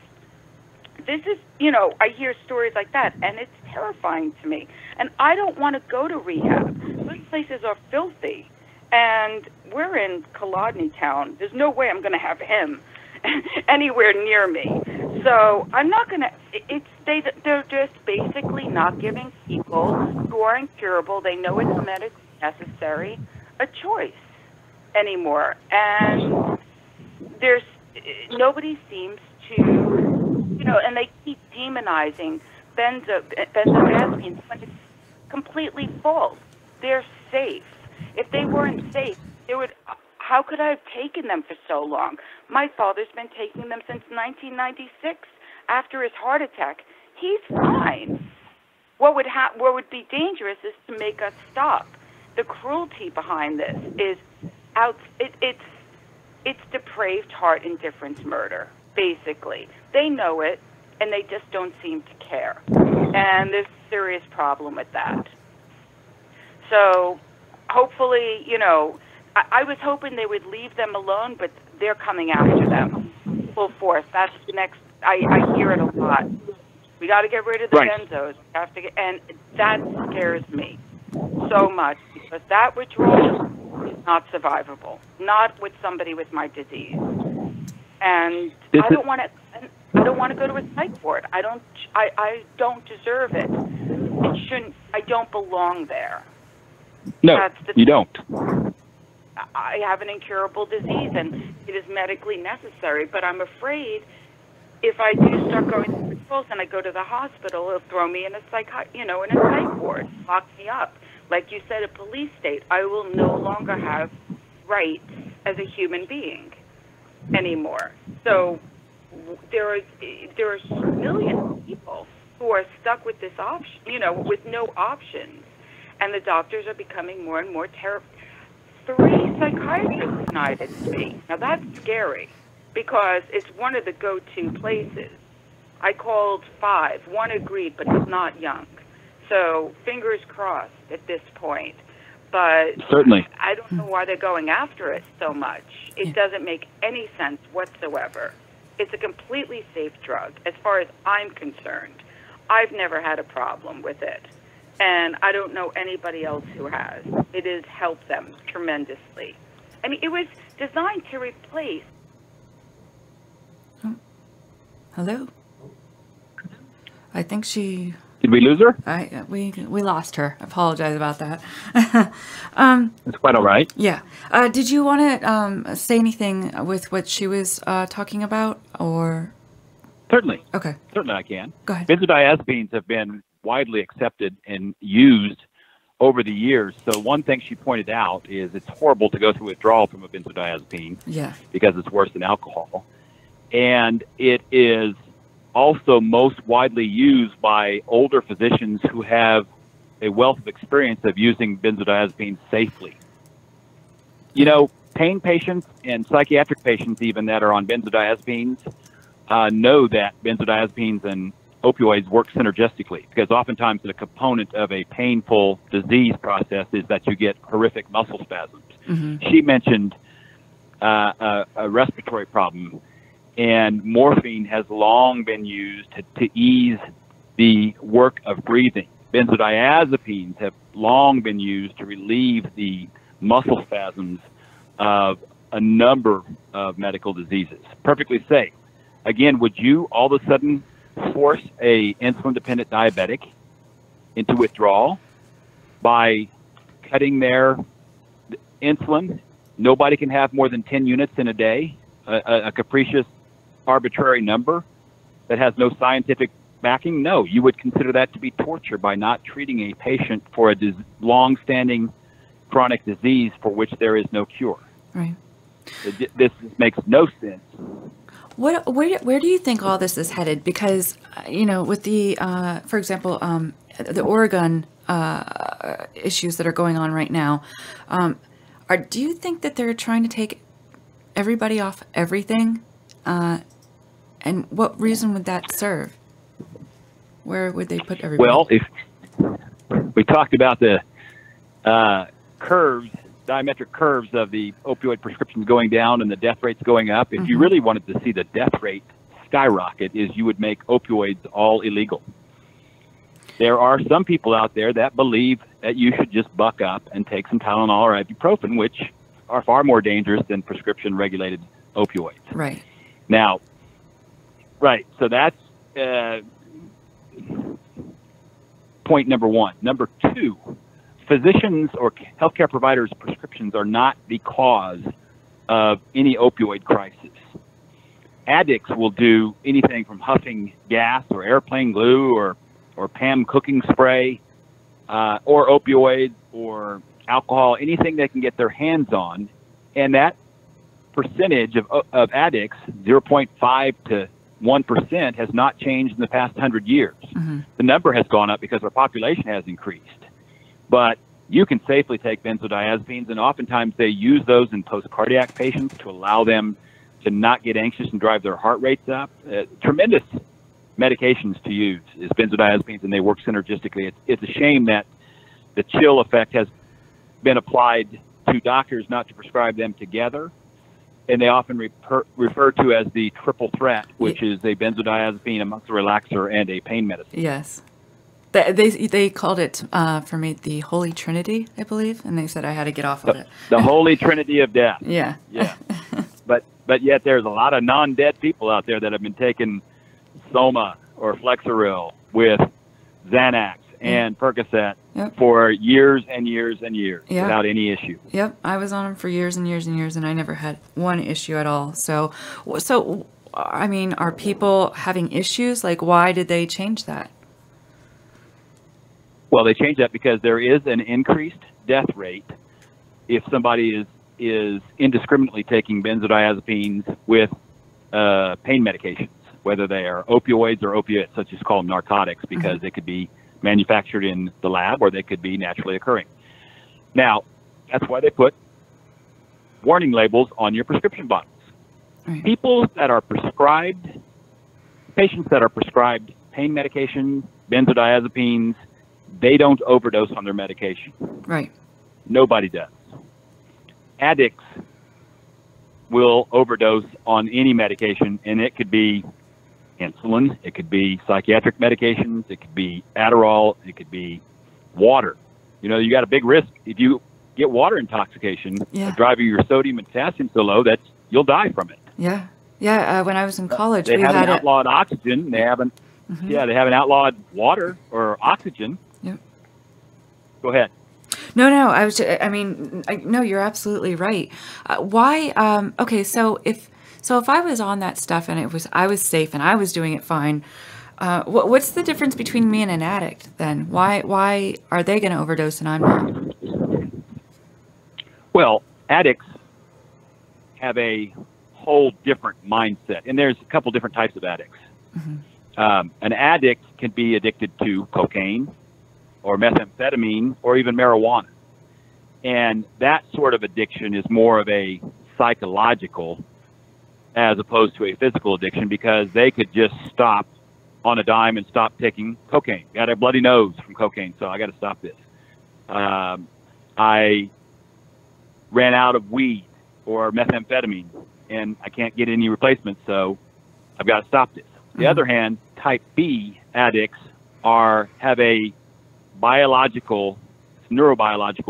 This is, you know, I hear stories like that, and it's terrifying to me. And I don't want to go to rehab. Those places are filthy. And we're in Kolodny town. There's no way I'm going to have him anywhere near me. So I'm not going to, they're just basically not giving people who are incurable, they know it's medically necessary, a choice anymore. And nobody seems to, and they keep demonizing benzodiazepines when it's completely false. They're safe. If they weren't safe, how could I have taken them for so long? My father's been taking them since 1996 after his heart attack. He's fine. What would be dangerous is to make us stop. The cruelty behind this is it's depraved heart indifference murder, basically. They know it, and they just don't seem to care. And there's a serious problem with that. So hopefully, I was hoping they would leave them alone, but they're coming after them full force. That's the next. I hear it a lot. We got to get rid of the benzos. We have to and that scares me so much because that withdrawal is not survivable. Not with somebody with my disease. And I don't want to go to a psych ward. I don't deserve it. It shouldn't. I don't belong there. No, you don't. I have an incurable disease, and it is medically necessary. But I'm afraid if I do start going to withdrawals and I go to the hospital, it'll throw me in a psych ward, lock me up. Like you said, a police state. I will no longer have rights as a human being anymore. So there are millions of people who are stuck with this option, with no options. And the doctors are becoming more and more terrible. 3 psychiatrists denied it to me. Now that's scary because it's one of the go-to places. I called 5. 1 agreed, but is not young. So fingers crossed at this point. But certainly, I don't know why they're going after it so much. It doesn't make any sense whatsoever. It's a completely safe drug as far as I'm concerned. I've never had a problem with it. And I don't know anybody else who has. It has helped them tremendously. I mean, it was designed to replace. Oh. Hello? I think she... Did we lose her? We lost her. I apologize about that. That's quite all right. Yeah. Did you want to say anything with what she was talking about, or? Certainly. Okay. Certainly I can. Go ahead. Benzodiazepines have been widely accepted and used over the years. So one thing she pointed out is it's horrible to go through withdrawal from a benzodiazepine because it's worse than alcohol. And it is also most widely used by older physicians who have a wealth of experience of using benzodiazepines safely. Pain patients and psychiatric patients even that are on benzodiazepines know that benzodiazepines and opioids work synergistically because oftentimes the component of a painful disease process is that you get horrific muscle spasms. Mm-hmm. She mentioned a respiratory problem, and morphine has long been used to ease the work of breathing. Benzodiazepines have long been used to relieve the muscle spasms of a number of medical diseases. Perfectly safe. Again, would you all of a sudden force a insulin-dependent diabetic into withdrawal by cutting their insulin? Nobody can have more than 10 units in a day, a capricious, arbitrary number that has no scientific backing? No, you would consider that to be torture by not treating a patient for a long-standing chronic disease for which there is no cure. Right. This makes no sense. Where do you think all this is headed? Because, with the, for example, the Oregon issues that are going on right now, do you think that they're trying to take everybody off everything? And what reason would that serve? Where would they put everybody? Well, if we talked about the diametric curves of the opioid prescriptions going down and the death rates going up, if you really wanted to see the death rate skyrocket, is you would make opioids all illegal. there are some people out there that believe that you should just buck up and take some Tylenol or ibuprofen, which are far more dangerous than prescription-regulated opioids. Right. Now, right, so that's point number one. Number two, physicians or healthcare providers' prescriptions are not the cause of any opioid crisis. Addicts will do anything from huffing gas or airplane glue or Pam cooking spray or opioids or alcohol, anything they can get their hands on. And that percentage of addicts, 0.5 to 1%, has not changed in the past 100 years. Mm-hmm. The number has gone up because our population has increased. But you can safely take benzodiazepines, and oftentimes they use those in post-cardiac patients to allow them to not get anxious and drive their heart rates up. Tremendous medications to use is benzodiazepines, and they work synergistically. It's a shame that the chill effect has been applied to doctors not to prescribe them together, and they often refer to as the triple threat, which is a benzodiazepine, a muscle relaxer, and a pain medicine. Yes. They called it, for me, the Holy Trinity, I believe, and they said I had to get off of it. The Holy Trinity of death. Yeah. Yeah. But yet there's a lot of non-dead people out there that have been taking Soma or Flexeril with Xanax and Percocet for years and years and years without any issue. Yep, I was on them for years and years and years, and I never had one issue at all. So, I mean, are people having issues? Like, why did they change that? Well, they changed that because there is an increased death rate if somebody is indiscriminately taking benzodiazepines with pain medications, whether they are opioids or opiates, such as call them narcotics, because they could be manufactured in the lab or they could be naturally occurring. Now, that's why they put warning labels on your prescription bottles. Right. Patients that are prescribed pain medication, benzodiazepines, they don't overdose on their medication. Right. Nobody does. Addicts will overdose on any medication, and it could be insulin, it could be psychiatric medications, it could be Adderall, it could be water. You know, you got a big risk if you get water intoxication, driving your sodium and potassium so low that you'll die from it. Yeah. Yeah, when I was in college, they haven't outlawed oxygen. They haven't. Yeah, they haven't outlawed water or oxygen. Yep. Go ahead. No, no, you're absolutely right. Why? Okay, so if I was on that stuff and I was safe and I was doing it fine, what's the difference between me and an addict then? Why are they going to overdose and I'm not? Well, addicts have a whole different mindset, and there's a couple different types of addicts. An addict can be addicted to cocaine or methamphetamine or even marijuana. And that sort of addiction is more of a psychological as opposed to a physical addiction, because they could just stop on a dime and stop taking cocaine. Got a bloody nose from cocaine, so I got to stop this. I ran out of weed or methamphetamine, and I can't get any replacements, so I've got to stop this. On the other hand, type B addicts have a neurobiological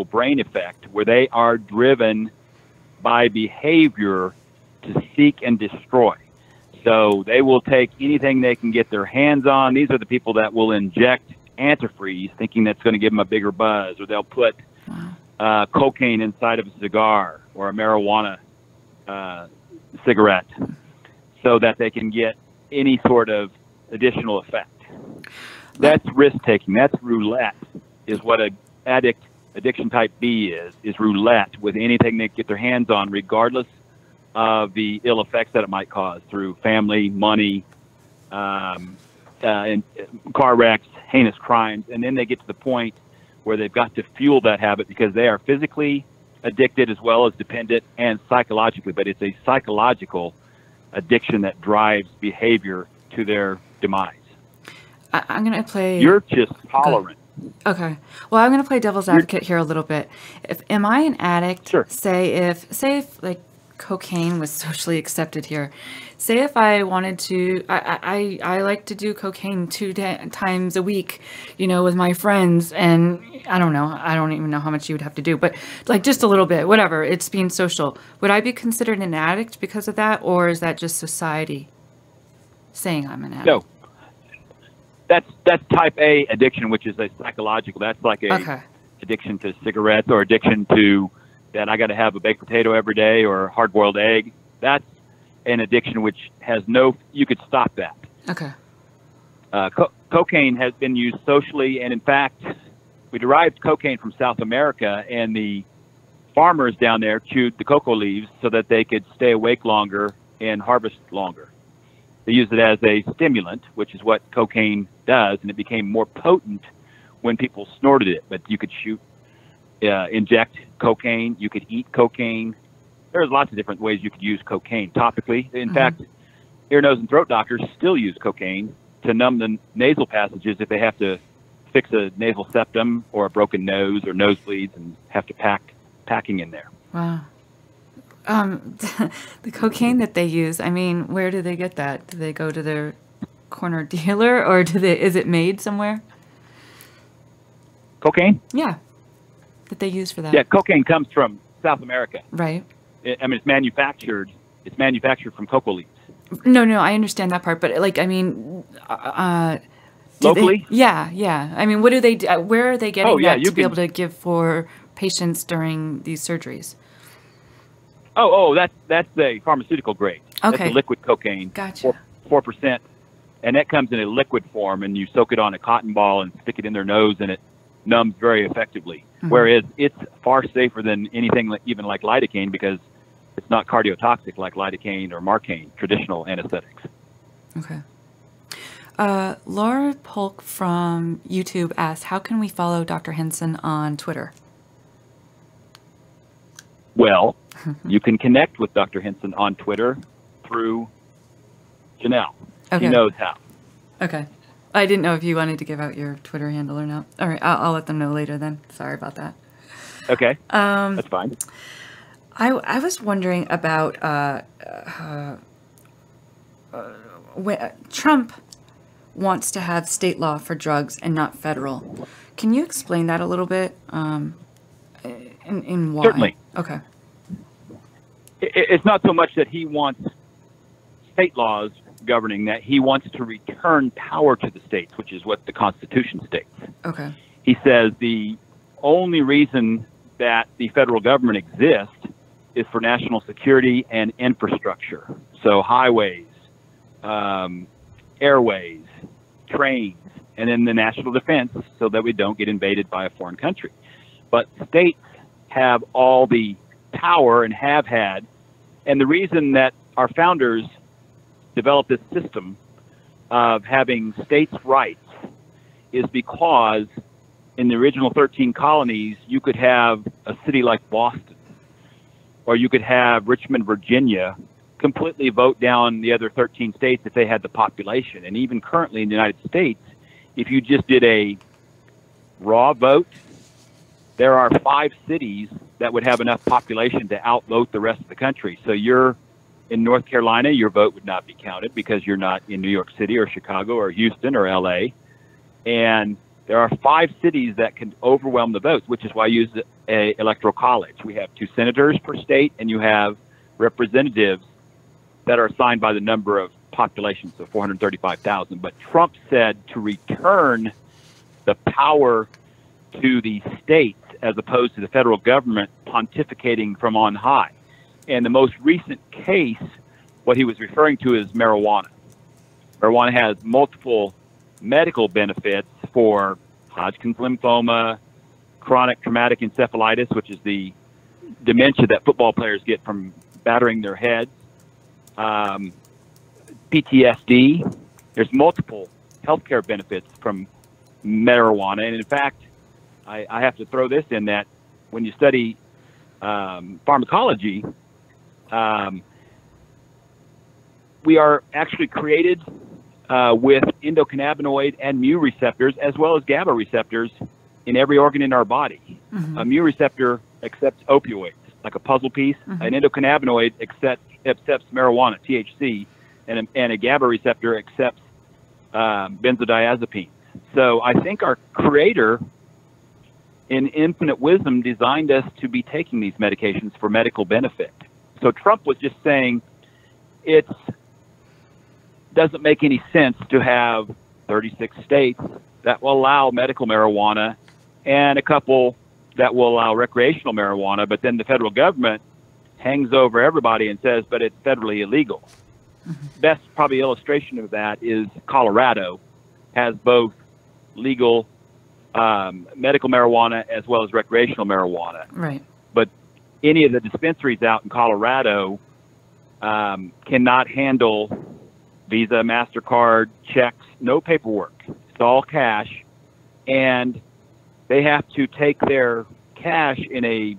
brain effect where they are driven by behavior to seek and destroy. So they will take anything they can get their hands on. These are the people that will inject antifreeze thinking that's going to give them a bigger buzz, or they'll put cocaine inside of a cigar or a marijuana cigarette so that they can get any sort of additional effect. That's risk-taking. That's roulette, is what an addiction type B is roulette with anything they get their hands on, regardless of the ill effects that it might cause through family, money, and car wrecks, heinous crimes. And then they get to the point where they've got to fuel that habit because they are physically addicted as well as dependent and psychologically. But it's a psychological addiction that drives behavior to their demise. I'm going to play... You're just tolerant. Okay. Well, I'm going to play devil's advocate here a little bit. Am I an addict? Sure. Say if like cocaine was socially accepted here, say if I wanted to, I like to do cocaine times a week, with my friends, and I don't even know how much you would have to do, but like just a little bit, whatever, it's being social. Would I be considered an addict because of that, or is that just society saying I'm an addict? No. That's type A addiction, which is a psychological. That's like a addiction to cigarettes, or addiction to that I got to have a baked potato every day or hard-boiled egg. That's an addiction which has you could stop that. Okay. Cocaine has been used socially, and in fact, we derived cocaine from South America, and the farmers down there chewed the cocoa leaves so that they could stay awake longer and harvest longer. They used it as a stimulant, which is what cocaine does, and it became more potent when people snorted it. But you could inject cocaine, you could eat cocaine. There's lots of different ways you could use cocaine topically. In fact, ear, nose, and throat doctors still use cocaine to numb the nasal passages if they have to fix a nasal septum or a broken nose or nosebleeds and have to packing in there. Wow. The cocaine that they use, I mean, where do they get that? Do they go to their corner dealer, or is it made somewhere? Cocaine? Yeah. That they use for that. Yeah, cocaine comes from South America. Right. It's manufactured from cocoa leaves. No, I understand that part, but like, I mean, locally? Yeah. I mean, what do they do? Where are they getting that to be able to give for patients during these surgeries? That's the pharmaceutical grade. Okay. That's the liquid cocaine. Gotcha. 4%. And that comes in a liquid form, and you soak it on a cotton ball and stick it in their nose, and it numbs very effectively. Whereas it's far safer than anything even like lidocaine, because it's not cardiotoxic like lidocaine or Marcaine, traditional anesthetics. Okay. Laura Polk from YouTube asked, how can we follow Dr. Henson on Twitter? Well, you can connect with Dr. Henson on Twitter through Janelle. Okay. She knows how. Okay. I didn't know if you wanted to give out your Twitter handle or not. All right, I'll let them know later then. Sorry about that. Okay. That's fine. I was wondering about Trump wants to have state law for drugs and not federal. Can you explain that a little bit? In why? Certainly. Okay. It's not so much that he wants state laws governing that. He wants to return power to the states, which is what the Constitution states. Okay. He says the only reason that the federal government exists is for national security and infrastructure. So highways, airways, trains, and then the national defense so that we don't get invaded by a foreign country. But states have all the power and have had. And the reason that our founders developed this system of having states' rights is because in the original 13 colonies, you could have a city like Boston, or you could have Richmond, Virginia, completely vote down the other 13 states if they had the population. And even currently in the United States, if you just did a raw vote, there are 5 cities that would have enough population to outvote the rest of the country. So you're in North Carolina, your vote would not be counted because you're not in New York City or Chicago or Houston or LA. And there are 5 cities that can overwhelm the votes, which is why you use an electoral college. We have 2 senators per state, and you have representatives that are assigned by the number of population, so 435,000. But Trump said to return the power to the states as opposed to the federal government pontificating from on high. And the most recent case, what he was referring to is marijuana. Marijuana has multiple medical benefits for Hodgkin's lymphoma, chronic traumatic encephalitis, which is the dementia that football players get from battering their heads, PTSD. There's multiple healthcare benefits from marijuana. And in fact, I have to throw this in that when you study pharmacology, we are actually created with endocannabinoid and mu receptors as well as GABA receptors in every organ in our body. A mu receptor accepts opioids. like a puzzle piece. An endocannabinoid accepts marijuana, THC, and a GABA receptor accepts benzodiazepines. So I think our Creator, in infinite wisdom, designed us to be taking these medications for medical benefit. So Trump was just saying it doesn't make any sense to have 36 states that will allow medical marijuana and a couple that will allow recreational marijuana, but then the federal government hangs over everybody and says, but it's federally illegal. Best probably illustration of that is Colorado has both legal medical marijuana as well as recreational marijuana. Right. But any of the dispensaries out in Colorado cannot handle Visa, MasterCard, checks, no paperwork. It's all cash. And they have to take their cash in a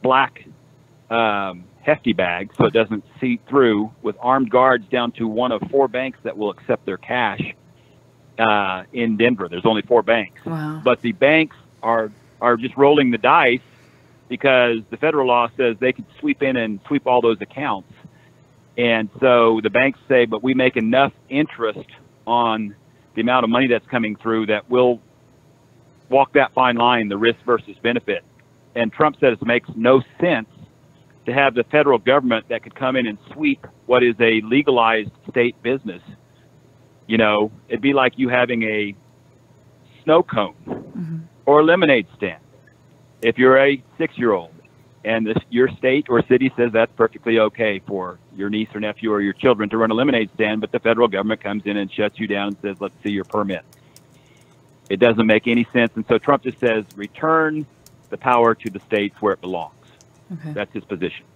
black hefty bag so it doesn't seep through, with armed guards down to one of 4 banks that will accept their cash in Denver. There's only 4 banks. Wow. But the banks are just rolling the dice because the federal law says they can sweep in and sweep all those accounts. And so the banks say, but we make enough interest on the amount of money that's coming through that we'll walk that fine line, the risk versus benefit. And Trump says it makes no sense to have the federal government that could come in and sweep what is a legalized state business. You know, it'd be like you having a snow cone or a lemonade stand. If you're a 6-year-old and your state or city says that's perfectly okay for your niece or nephew or your children to run a lemonade stand, but the federal government comes in and shuts you down and says, let's see your permit. It doesn't make any sense. And so Trump just says, return the power to the states where it belongs. Okay. That's his position.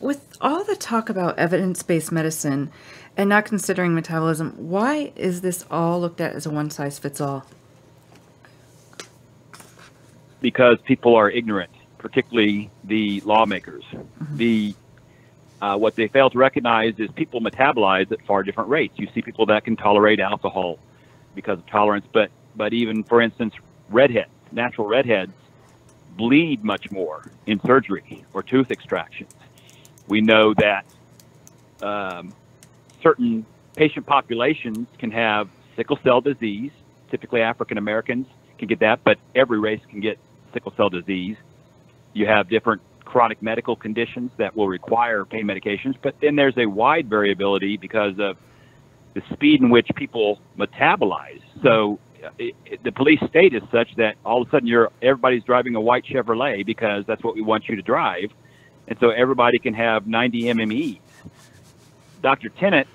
With all the talk about evidence-based medicine and not considering metabolism, why is this all looked at as a one-size-fits-all? Because people are ignorant, particularly the lawmakers. What they fail to recognize is people metabolize at far different rates. You see people that can tolerate alcohol because of tolerance, but even, for instance, redheads, natural redheads, bleed much more in surgery or tooth extractions. We know that certain patient populations can have sickle cell disease. Typically African Americans can get that, but every race can get sickle cell disease. You have different chronic medical conditions that will require pain medications, but then there's a wide variability because of the speed in which people metabolize. So the police state is such that all of a sudden everybody's driving a white Chevrolet because that's what we want you to drive. And so everybody can have 90 MMEs. Dr. Tennant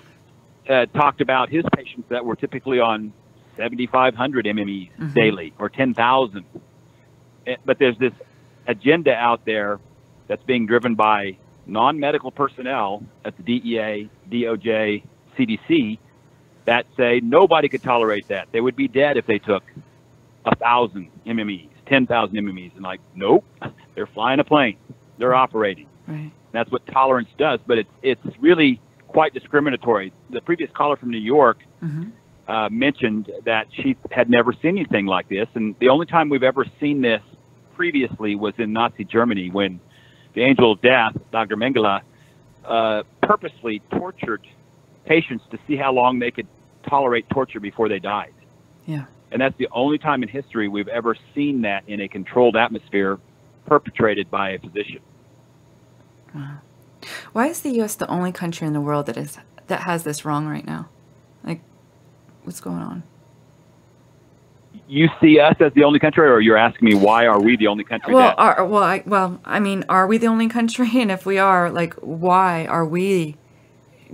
talked about his patients that were typically on 7,500 MMEs daily or 10,000. But there's this agenda out there that's being driven by non-medical personnel at the DEA, DOJ, CDC that say nobody could tolerate that. They would be dead if they took 1,000 MMEs, 10,000 MMEs. And like, nope, they're flying a plane. They're operating. Right. That's what tolerance does, but it's really quite discriminatory. The previous caller from New York mentioned that she had never seen anything like this, and the only time we've ever seen this previously was in Nazi Germany when the angel of death, Dr. Mengele, purposely tortured patients to see how long they could tolerate torture before they died. Yeah. And that's the only time in history we've ever seen that in a controlled atmosphere perpetrated by a physician. Wow. Why is the U.S. the only country in the world that has this wrong right now? Like, what's going on? You see us as the only country, or you're asking me why are we the only country? I mean, are we the only country? And if we are, like, why are we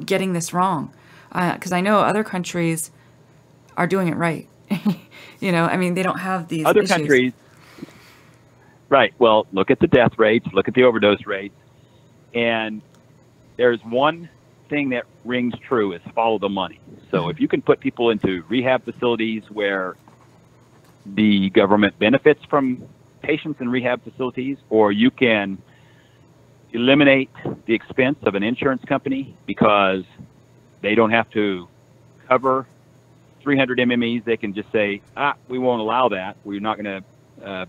getting this wrong? Because I know other countries are doing it right. You know, I mean, they don't have these other issues. Countries. Right. Well, look at the death rates, look at the overdose rates. And there's one thing that rings true is follow the money. So if you can put people into rehab facilities where the government benefits from patients in rehab facilities, or you can eliminate the expense of an insurance company because they don't have to cover 300 MMEs. They can just say, we won't allow that. We're not going to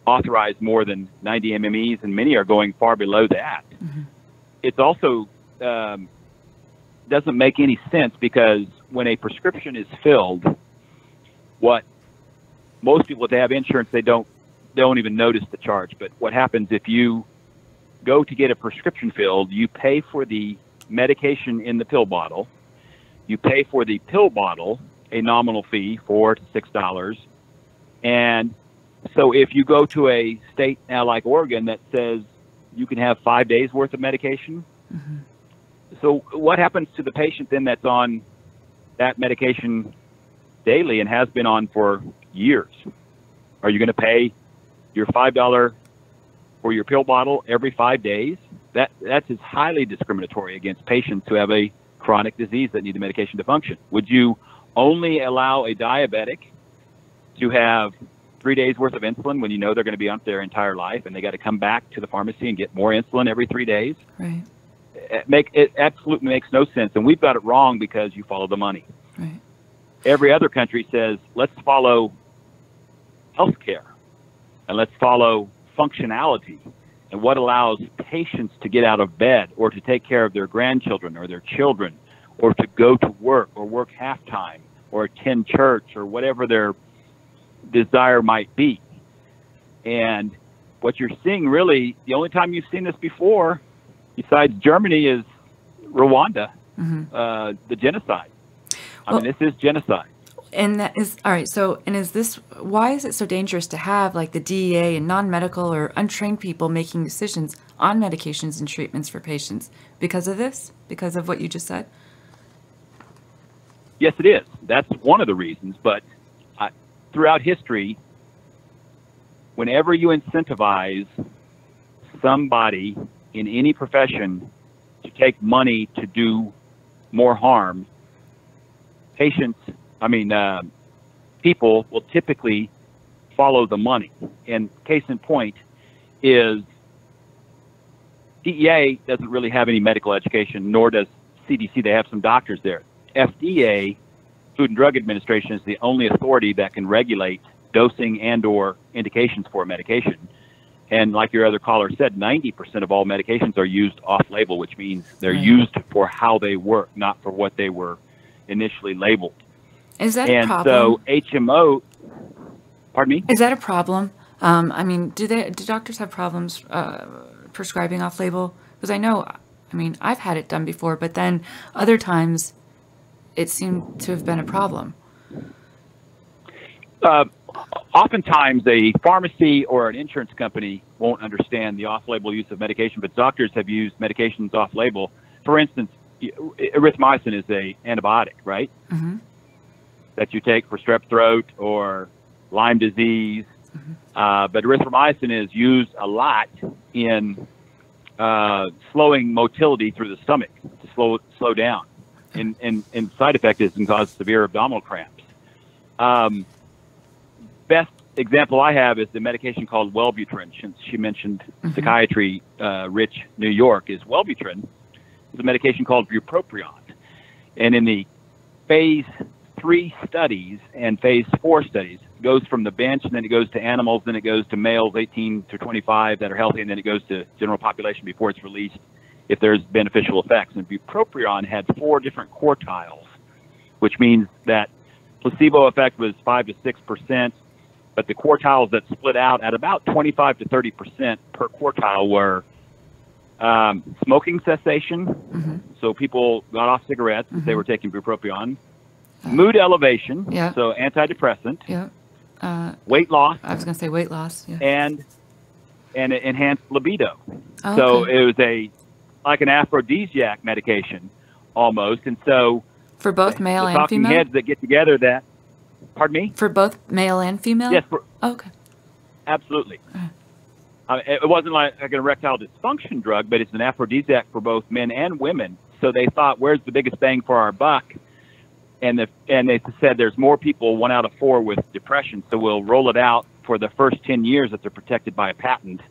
authorized more than 90 MMEs, and many are going far below that. It's also doesn't make any sense, because when a prescription is filled, what most people, if they have insurance, they don't even notice the charge. But what happens if you go to get a prescription filled, you pay for the medication in the pill bottle, you pay for the pill bottle, a nominal fee, $4 to $6. And so if you go to a state now like Oregon that says you can have 5 days worth of medication, so what happens to the patient then that's on that medication daily and has been on for years? Are you going to pay your $5 for your pill bottle every 5 days? That's as highly discriminatory against patients who have a chronic disease that need the medication to function. Would you only allow a diabetic to have 3 days worth of insulin when you know they're going to be on their entire life and they got to come back to the pharmacy and get more insulin every 3 days? Right. It absolutely makes no sense, and we've got it wrong because you follow the money. Right. Every other country says, let's follow healthcare and let's follow functionality and what allows patients to get out of bed or to take care of their grandchildren or their children or to go to work or work half-time or attend church or whatever their desire might be. And what you're seeing, really, the only time you've seen this before, besides Germany, is Rwanda, the genocide. I mean, this is genocide. And that is, all right, so, and is this, why is it so dangerous to have like the DEA and non-medical or untrained people making decisions on medications and treatments for patients? Because of this? Because of what you just said? Yes, it is. That's one of the reasons. But throughout history, whenever you incentivize somebody in any profession to take money to do more harm, people will typically follow the money. And case in point is DEA doesn't really have any medical education, nor does CDC. They have some doctors there. FDA, Food and Drug Administration, is the only authority that can regulate dosing and or indications for medication. And like your other caller said, 90% of all medications are used off-label, which means they're used for how they work, not for what they were initially labeled. Is that a problem? So HMO, pardon me? Is that a problem? Do doctors have problems prescribing off-label? Because I've had it done before, but then other times it seemed to have been a problem. Oftentimes a pharmacy or an insurance company won't understand the off-label use of medication, but doctors have used medications off-label. For instance, erythromycin is an antibiotic, right? That you take for strep throat or Lyme disease. But erythromycin is used a lot in slowing motility through the stomach, to slow down. And side effect is can cause severe abdominal cramps. Best example I have is the medication called Wellbutrin. Since she mentioned psychiatry, rich New York, is Wellbutrin. It's a medication called bupropion. And in the phase 3 studies and phase 4 studies, it goes from the bench, and then it goes to animals, then it goes to males 18 to 25 that are healthy, and then it goes to general population before it's released if there's beneficial effects. And bupropion had 4 different quartiles, which means that placebo effect was 5 to 6%, but the quartiles that split out at about 25 to 30% per quartile were smoking cessation, so people got off cigarettes if they were taking bupropion, mood elevation, so antidepressant, weight loss. I was going to say weight loss, and enhanced libido. Oh, so okay. it was like an aphrodisiac medication almost, and so for both male and talking female heads that get together that. Pardon me? For both male and female? Yes. Okay. Absolutely. It wasn't like an erectile dysfunction drug, but it's an aphrodisiac for both men and women. So they thought, where's the biggest bang for our buck? And they said there's more people, 1 out of 4, with depression. So we'll roll it out for the first 10 years that they're protected by a patent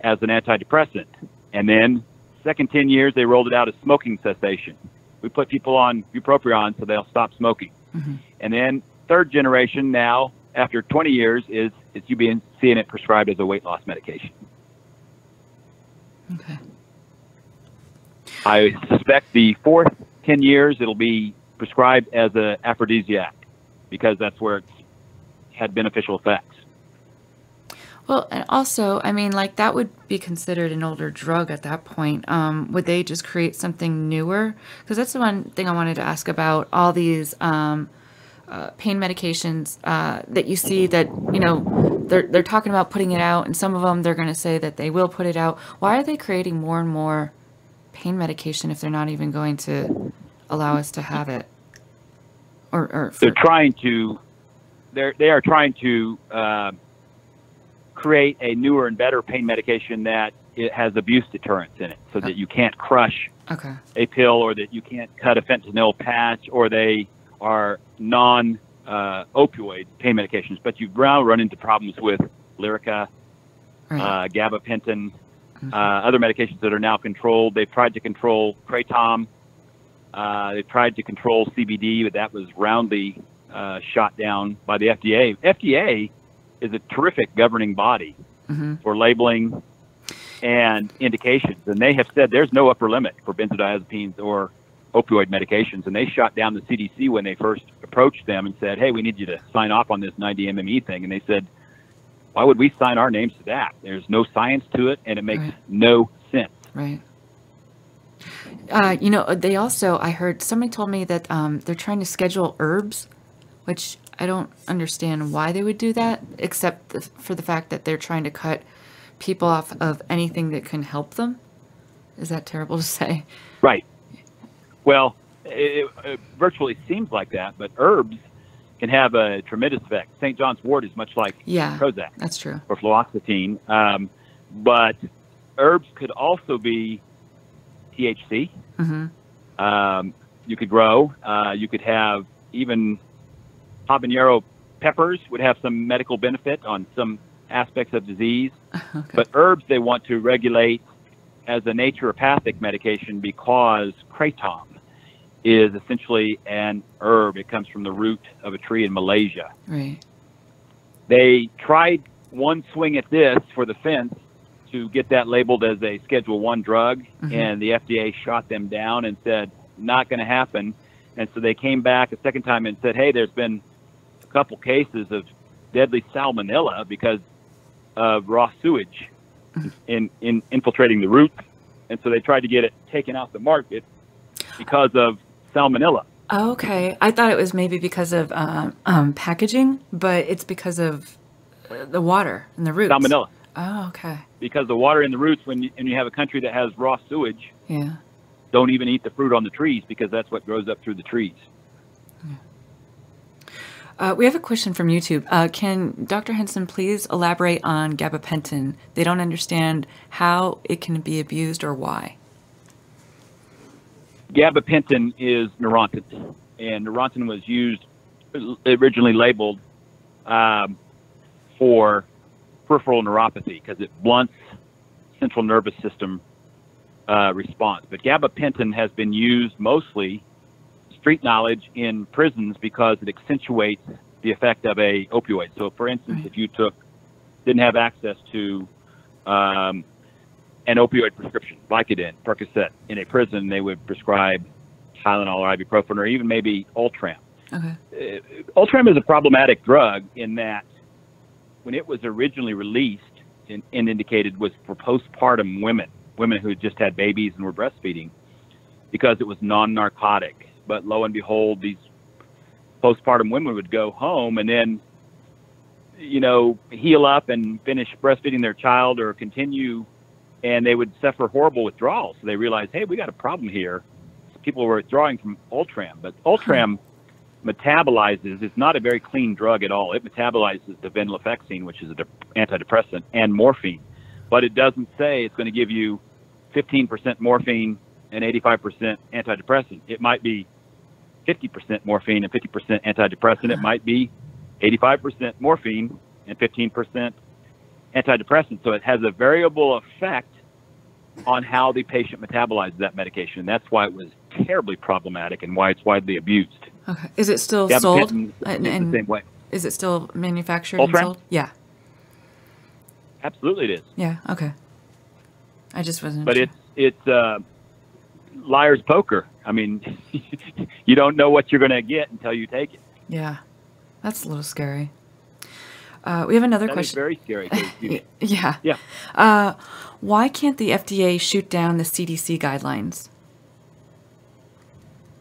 as an antidepressant. And then second 10 years, they rolled it out as smoking cessation. We put people on bupropion so they'll stop smoking. And then third generation now, after 20 years is you seeing it prescribed as a weight loss medication. Okay. I suspect the fourth 10 years it'll be prescribed as an aphrodisiac because that's where it's had beneficial effects. Well, and also, I mean, like that would be considered an older drug at that point. Would they just create something newer? Because that's the one thing I wanted to ask about all these pain medications that you see that, you know, they're talking about putting it out, and some of them they're going to say that they will put it out. Why are they creating more and more pain medication if they're not even going to allow us to have it? They are trying to create a newer and better pain medication that it has abuse deterrents in it, so that you can't crush a pill, or that you can't cut a fentanyl patch, or they are non-opioid pain medications. But you've now run into problems with Lyrica, gabapentin, other medications that are now controlled. They've tried to control kratom. They've tried to control CBD, but that was roundly shot down by the FDA. FDA is a terrific governing body for labeling and indications. And they have said there's no upper limit for benzodiazepines or opioid medications. And they shot down the CDC when they first approached them and said, hey, we need you to sign off on this 90 MME thing. And they said, why would we sign our names to that? There's no science to it, and it makes no sense. Right. You know, they also, I heard somebody told me that they're trying to schedule herbs, which I don't understand why they would do that, except for the fact that they're trying to cut people off of anything that can help them. Is that terrible to say? Right. Well, it virtually seems like that, but herbs can have a tremendous effect. St. John's wort is much like Prozac. That's true. Or fluoxetine. But herbs could also be THC. You could grow. You could have even habanero peppers would have some medical benefit on some aspects of disease. But herbs they want to regulate as a naturopathic medication because kratom is essentially an herb. It comes from the root of a tree in Malaysia. Right. They tried one swing at this for the fence to get that labeled as a Schedule I drug, and the FDA shot them down and said, not going to happen. And so they came back a second time and said, hey, there's been a couple cases of deadly salmonella because of raw sewage in infiltrating the roots. And so they tried to get it taken off the market because of salmonella. Okay. I thought it was maybe because of packaging, but it's because of the water and the roots. Salmonella. Oh, okay. Because the water in the roots, and you have a country that has raw sewage, don't even eat the fruit on the trees because that's what grows up through the trees. We have a question from YouTube. Can Dr. Henson please elaborate on gabapentin? They don't understand how it can be abused or why. Gabapentin is Neurontin, and Neurontin was originally labeled for peripheral neuropathy because it blunts central nervous system response. But gabapentin has been used mostly street knowledge in prisons because it accentuates the effect of a opioid. So, for instance, if you didn't have access to an opioid prescription, Vicodin, Percocet, in a prison, they would prescribe Tylenol or ibuprofen or even maybe Ultram. Ultram is a problematic drug in that when it was originally released and indicated was for postpartum women who had just had babies and were breastfeeding because it was non-narcotic. But lo and behold, these postpartum women would go home and then, heal up and finish breastfeeding their child or continue, and they would suffer horrible withdrawals. So they realized, hey, we got a problem here. People were withdrawing from Ultram, but Ultram metabolizes, it's not a very clean drug at all. It metabolizes the venlafaxine, which is an antidepressant, and morphine. But it doesn't say it's going to give you 15% morphine and 85% antidepressant. It might be 50% morphine and 50% antidepressant. It might be 85% morphine and 15% antidepressant. So it has a variable effect on how the patient metabolizes that medication. And that's why it was terribly problematic and why it's widely abused. Okay. Is it still sold? In the same way. Is it still manufactured and Wolfram? sold? Yeah. Absolutely, it is. Yeah. Okay. I just wasn't. But sure. it's liar's poker. I mean, you don't know what you're going to get until you take it. Yeah, that's a little scary. We have another That is question. very scary. 'Cause Yeah. yeah. Why can't the FDA shoot down the CDC guidelines?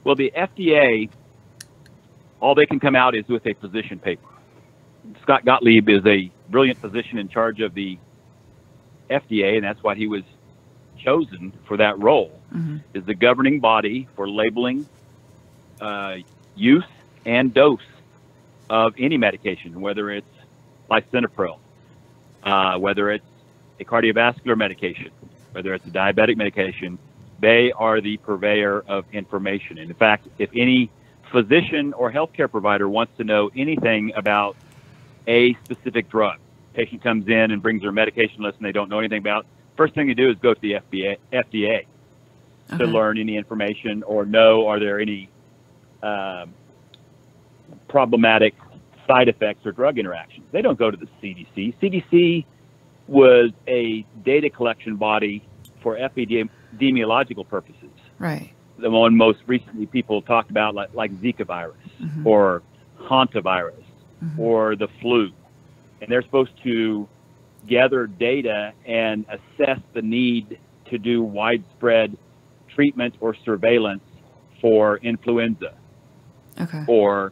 Well, the FDA, all they can come out is with a position paper. Scott Gottlieb is a brilliant physician in charge of the FDA, and that's why he was chosen for that role, is the governing body for labeling use and dose of any medication, whether it's lisinopril, whether it's a cardiovascular medication, whether it's a diabetic medication. They are the purveyor of information. And in fact, if any physician or healthcare provider wants to know anything about a specific drug, patient comes in and brings their medication list and they don't know anything about, first thing you do is go to the FDA to learn any information or know, are there any problematic side effects or drug interactions. They don't go to the CDC. CDC was a data collection body for epidemiological purposes. Right. The one most recently people talked about, like Zika virus or hantavirus or the flu. And they're supposed to gather data and assess the need to do widespread treatment or surveillance for influenza. Okay. Or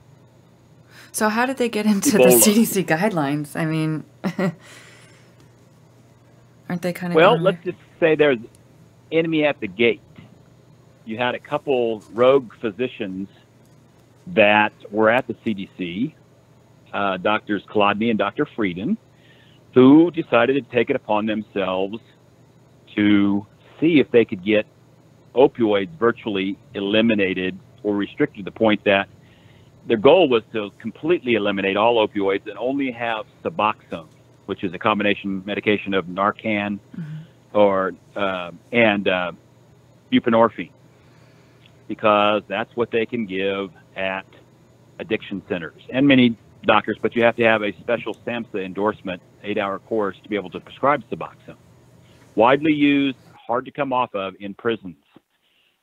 so how did they get into Ebola. the CDC guidelines? I mean, aren't they kind of... Well, let's just say there's enemy at the gate. You had a couple rogue physicians that were at the CDC, Drs. Kolodny and Dr. Frieden, who decided to take it upon themselves to see if they could get opioids virtually eliminated or restricted to the point that their goal was to completely eliminate all opioids and only have Suboxone, which is a combination medication of Narcan or and buprenorphine, because that's what they can give at addiction centers and many doctors. But you have to have a special SAMHSA endorsement 8-hour course to be able to prescribe Suboxone. Widely used, hard to come off of in prisons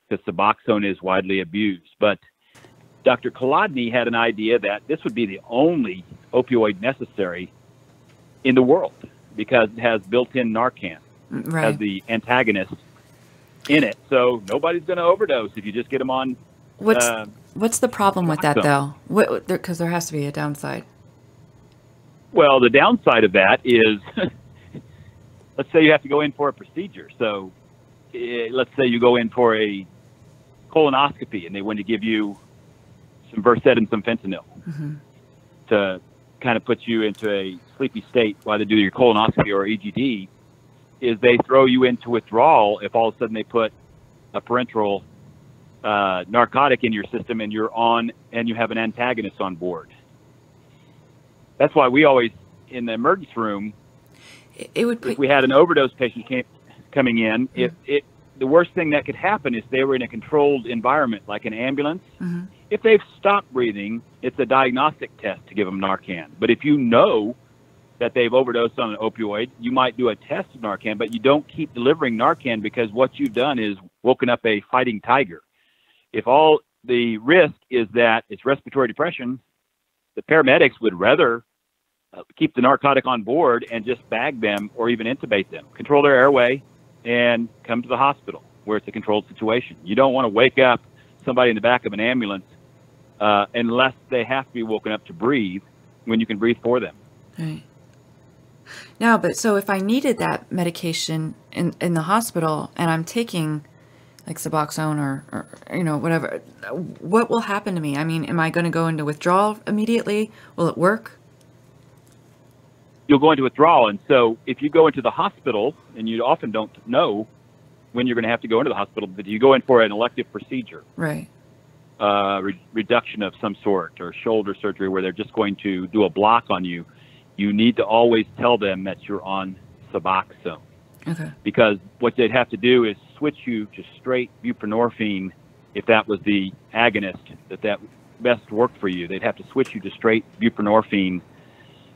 because Suboxone is widely abused. But Dr. Kolodny had an idea that this would be the only opioid necessary in the world because it has built-in Narcan, has the antagonist in it. So nobody's going to overdose if you just get them on. What's the problem with that, though? Because there has to be a downside. Well, the downside of that is, let's say you have to go in for a procedure. So let's say you go in for a colonoscopy and they want to give you some Versed and some fentanyl to kind of put you into a sleepy state while they do your colonoscopy or EGD, is they throw you into withdrawal if all of a sudden they put a parenteral narcotic in your system and you're on and you have an antagonist on board. That's why we always, in the emergency room, if we had an overdose patient coming in, the worst thing that could happen is they were in a controlled environment, like an ambulance. If they've stopped breathing, it's a diagnostic test to give them Narcan. But if you know that they've overdosed on an opioid, you might do a test of Narcan, but you don't keep delivering Narcan because what you've done is woken up a fighting tiger. If all the risk is that it's respiratory depression, the paramedics would rather keep the narcotic on board and just bag them or even intubate them, control their airway, and come to the hospital where it's a controlled situation. You don't want to wake up somebody in the back of an ambulance unless they have to be woken up to breathe when you can breathe for them. Right. Now, but so if I needed that medication in the hospital and I'm taking like Suboxone or whatever, what will happen to me? I mean, am I going to go into withdrawal immediately? Will it work? You'll go into withdrawal. And so if you go into the hospital, and you often don't know when you're going to have to go into the hospital, but you go in for an elective procedure. Right. Reduction of some sort or shoulder surgery where they're just going to do a block on you, you need to always tell them that you're on Suboxone. Okay. Because what they'd have to do is switch you to straight buprenorphine if that was the agonist that best work for you. They'd have to switch you to straight buprenorphine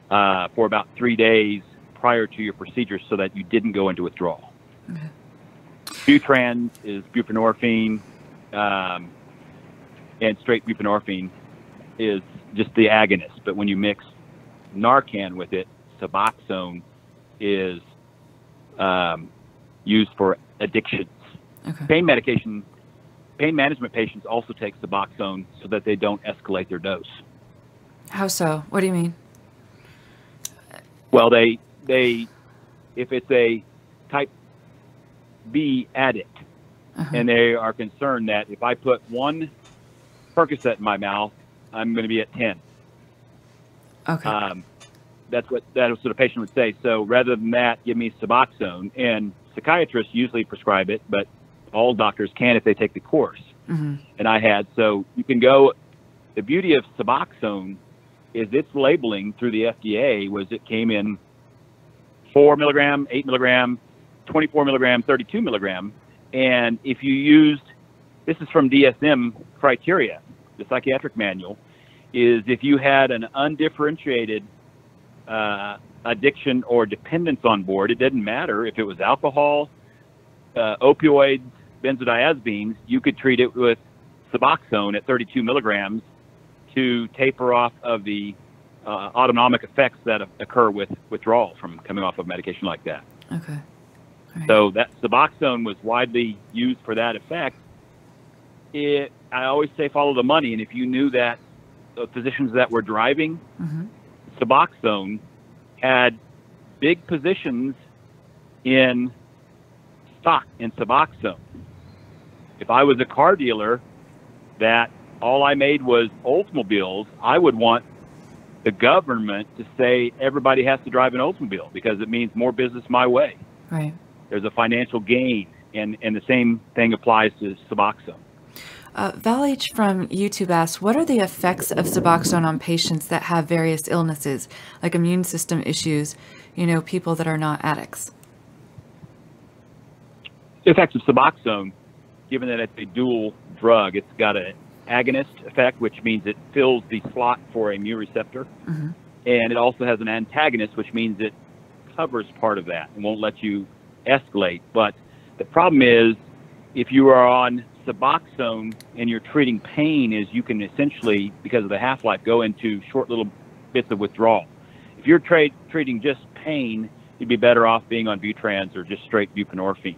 for about 3 days prior to your procedure so that you didn't go into withdrawal. Okay. Butrans is buprenorphine, and straight buprenorphine is just the agonist. But when you mix Narcan with it, Suboxone is used for addictions. Okay. Pain management patients also take Suboxone so that they don't escalate their dose. How so? What do you mean? Well, they if it's a type B addict, and they are concerned that if I put one Percocet in my mouth, I'm going to be at 10. Okay. That's what a patient would say. So rather than that, give me Suboxone. And psychiatrists usually prescribe it, but all doctors can if they take the course. And I had, so you can go, the beauty of Suboxone is its labeling through the FDA was it came in 4 milligram, 8 milligram, 24 milligram, 32 milligram. And if you used, this is from DSM criteria, the psychiatric manual, is if you had an undifferentiated addiction or dependence on board, it didn't matter if it was alcohol, opioids, benzodiazepines, you could treat it with Suboxone at 32 milligrams to taper off of the autonomic effects that occur with withdrawal from coming off of medication like that. Okay. Right. So that Suboxone was widely used for that effect. I always say follow the money, and if you knew that the physicians that were driving Suboxone had big positions in stock in Suboxone. If I was a car dealer that all I made was Oldsmobiles, I would want the government to say everybody has to drive an Oldsmobile because it means more business my way. Right. There's a financial gain, and the same thing applies to Suboxone. Val H. from YouTube asks, what are the effects of Suboxone on patients that have various illnesses, like immune system issues, people that are not addicts? The effects of Suboxone, given that it's a dual drug, it's got an agonist effect, which means it fills the slot for a mu receptor, and it also has an antagonist, which means it covers part of that and won't let you escalate. But the problem is, if you are on Suboxone and you're treating pain, is you can essentially, because of the half-life, go into short little bits of withdrawal. If you're treating just pain, you'd be better off being on Butrans or just straight buprenorphine.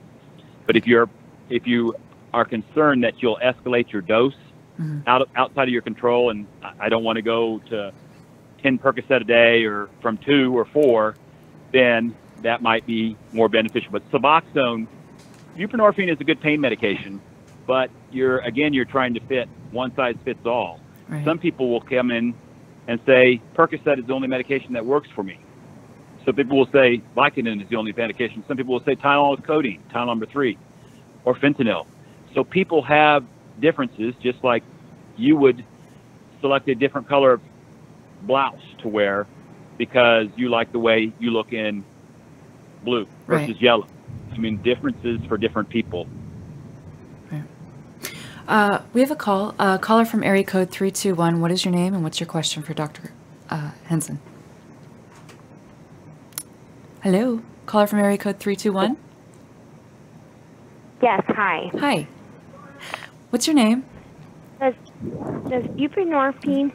But if you are concerned that you'll escalate your dose outside of your control, and I don't want to go to 10 Percocet a day or from 2 or 4, then that might be more beneficial. But Suboxone, buprenorphine is a good pain medication, but you're trying to fit one size fits all. Right. Some people will come in and say Percocet is the only medication that works for me. Some people will say Vicodin is the only medication. Some people will say Tylenol is codeine, Tylenol number 3, or fentanyl. So people have differences, just like you would select a different color of blouse to wear because you like the way you look in blue versus yellow. I mean, differences for different people. We have a caller from area code 321. What is your name and what's your question for Dr. Henson? Hello, caller from area code 321. Yes, hi. Hi. What's your name? Does buprenorphine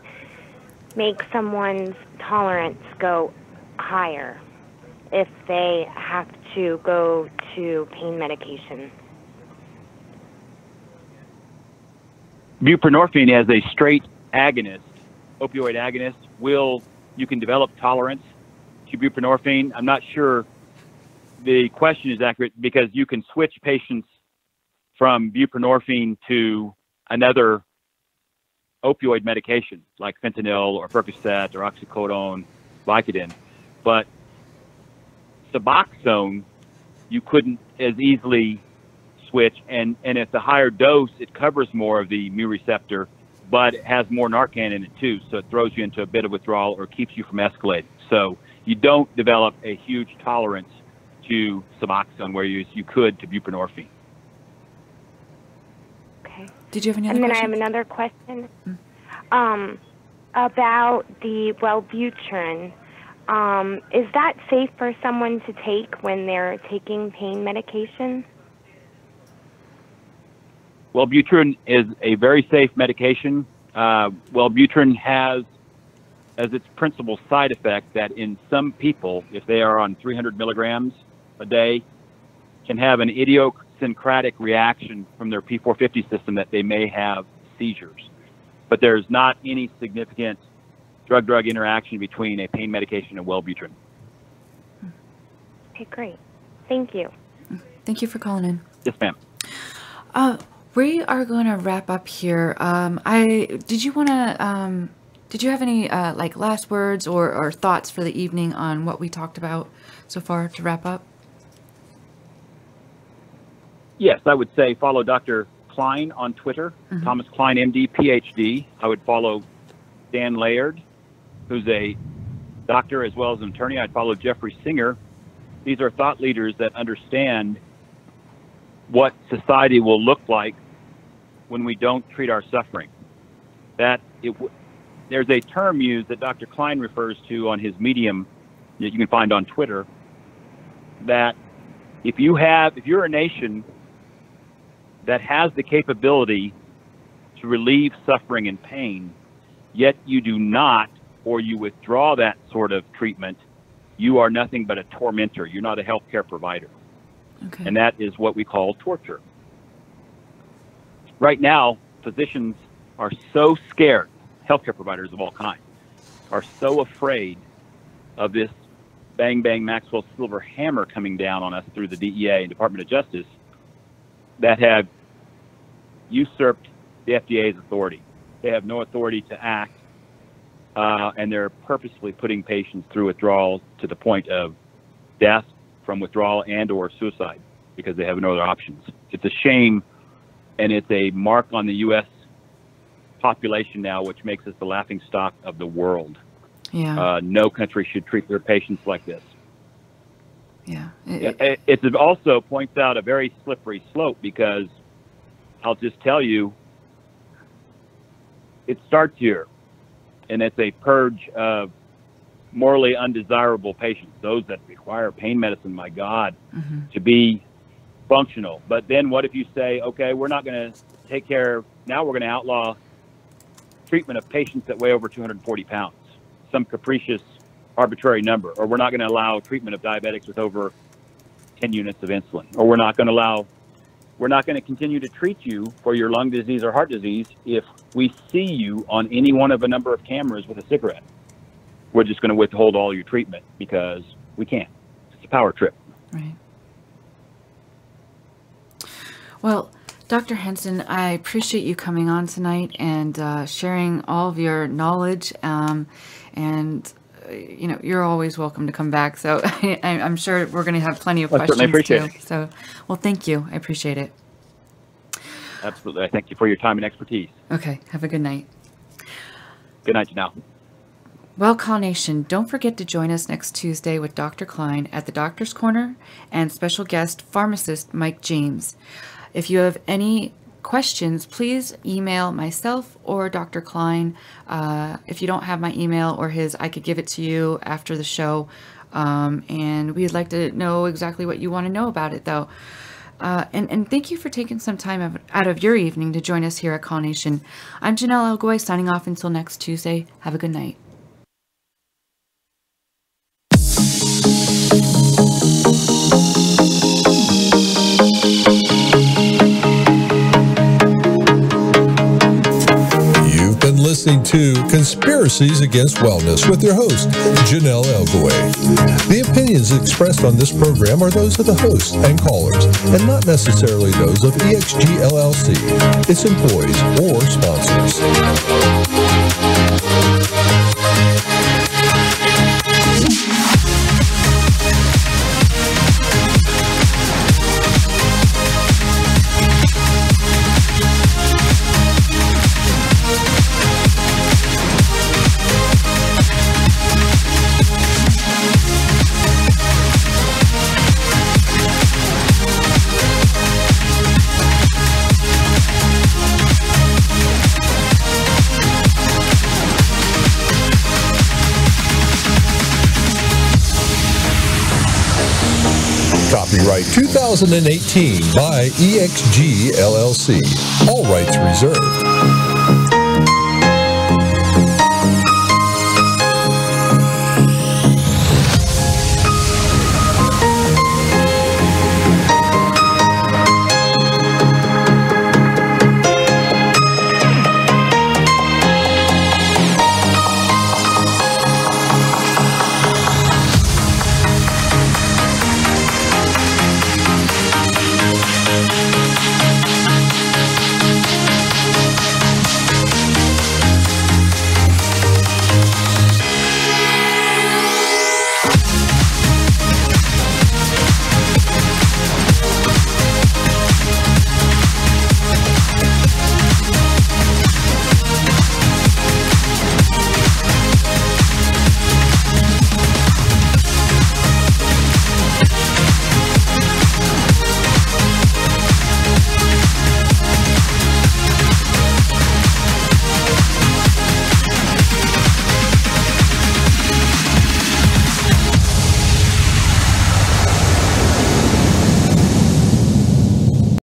make someone's tolerance go higher if they have to go to pain medication? Buprenorphine as a straight agonist, opioid agonist, you can develop tolerance to buprenorphine. I'm not sure the question is accurate because you can switch patients from buprenorphine to another opioid medication like fentanyl or Percocet or oxycodone, Vicodin. But Suboxone, you couldn't as easily switch, and at the higher dose, it covers more of the mu receptor, but it has more Narcan in it too, so it throws you into a bit of withdrawal or keeps you from escalating. So you don't develop a huge tolerance to Suboxone where you could to buprenorphine. Okay. Did you have any other questions? And then questions? I have another question. about the Wellbutrin. Is that safe for someone to take when they're taking pain medication? Wellbutrin is a very safe medication. Wellbutrin has as its principal side effect that in some people, if they are on 300 milligrams a day, can have an idiosyncratic reaction from their P450 system that they may have seizures. But there's not any significant drug-drug interaction between a pain medication and Wellbutrin. Okay, great. Thank you. Thank you for calling in. Yes, ma'am. We are going to wrap up here. Did you have any like last words or thoughts for the evening on what we talked about so far to wrap up? Yes, I would say follow Dr. Klein on Twitter, Thomas Klein, MD, PhD. I would follow Dan Laird, who's a doctor as well as an attorney. I'd follow Jeffrey Singer. These are thought leaders that understand what society will look like when we don't treat our suffering. There's a term used that Dr. Klein refers to on his Medium that you can find on Twitter, that if you're a nation that has the capability to relieve suffering and pain, yet you do not, or you withdraw that sort of treatment, you are nothing but a tormentor. You're not a healthcare provider. Okay. And that is what we call torture. Right now, physicians are so scared, healthcare providers of all kinds, are so afraid of this bang, bang, Maxwell silver hammer coming down on us through the DEA and Department of Justice that have usurped the FDA's authority. They have no authority to act, and they're purposefully putting patients through withdrawal to the point of death from withdrawal and or suicide because they have no other options. It's a shame, and it's a mark on the U.S. population now, which makes us the laughingstock of the world. Yeah. No country should treat their patients like this. Yeah. It also points out a very slippery slope because I'll just tell you, it starts here, and it's a purge of morally undesirable patients, those that require pain medicine, my God, to be functional. But then what if you say, okay, we're not going to take care, now we're going to outlaw treatment of patients that weigh over 240 pounds, some capricious, arbitrary number, or we're not going to allow treatment of diabetics with over 10 units of insulin, or we're not going to continue to treat you for your lung disease or heart disease if we see you on any one of a number of cameras with a cigarette. We're just going to withhold all your treatment because we can't. It's a power trip. Right. Well, Dr. Henson, I appreciate you coming on tonight and sharing all of your knowledge. And you're always welcome to come back. So I'm sure we're going to have plenty of questions certainly appreciate too. So, well, thank you. I appreciate it. Absolutely. I thank you for your time and expertise. Okay. Have a good night. Good night, Janelle. Well, Call Nation, don't forget to join us next Tuesday with Dr. Klein at the Doctor's Corner and special guest pharmacist Mike James. If you have any questions, please email myself or Dr. Klein. If you don't have my email or his, I could give it to you after the show. And we'd like to know exactly what you want to know about it, though. And thank you for taking some time out of your evening to join us here at Call Nation. I'm Janelle Elgoy, signing off until next Tuesday. Have a good night. Listening to Conspiracies Against Wellness with your host, Janelle Elgoy. The opinions expressed on this program are those of the host and callers, and not necessarily those of EXG LLC, its employees, or sponsors. Copyright 2018 by EXG LLC. All rights reserved.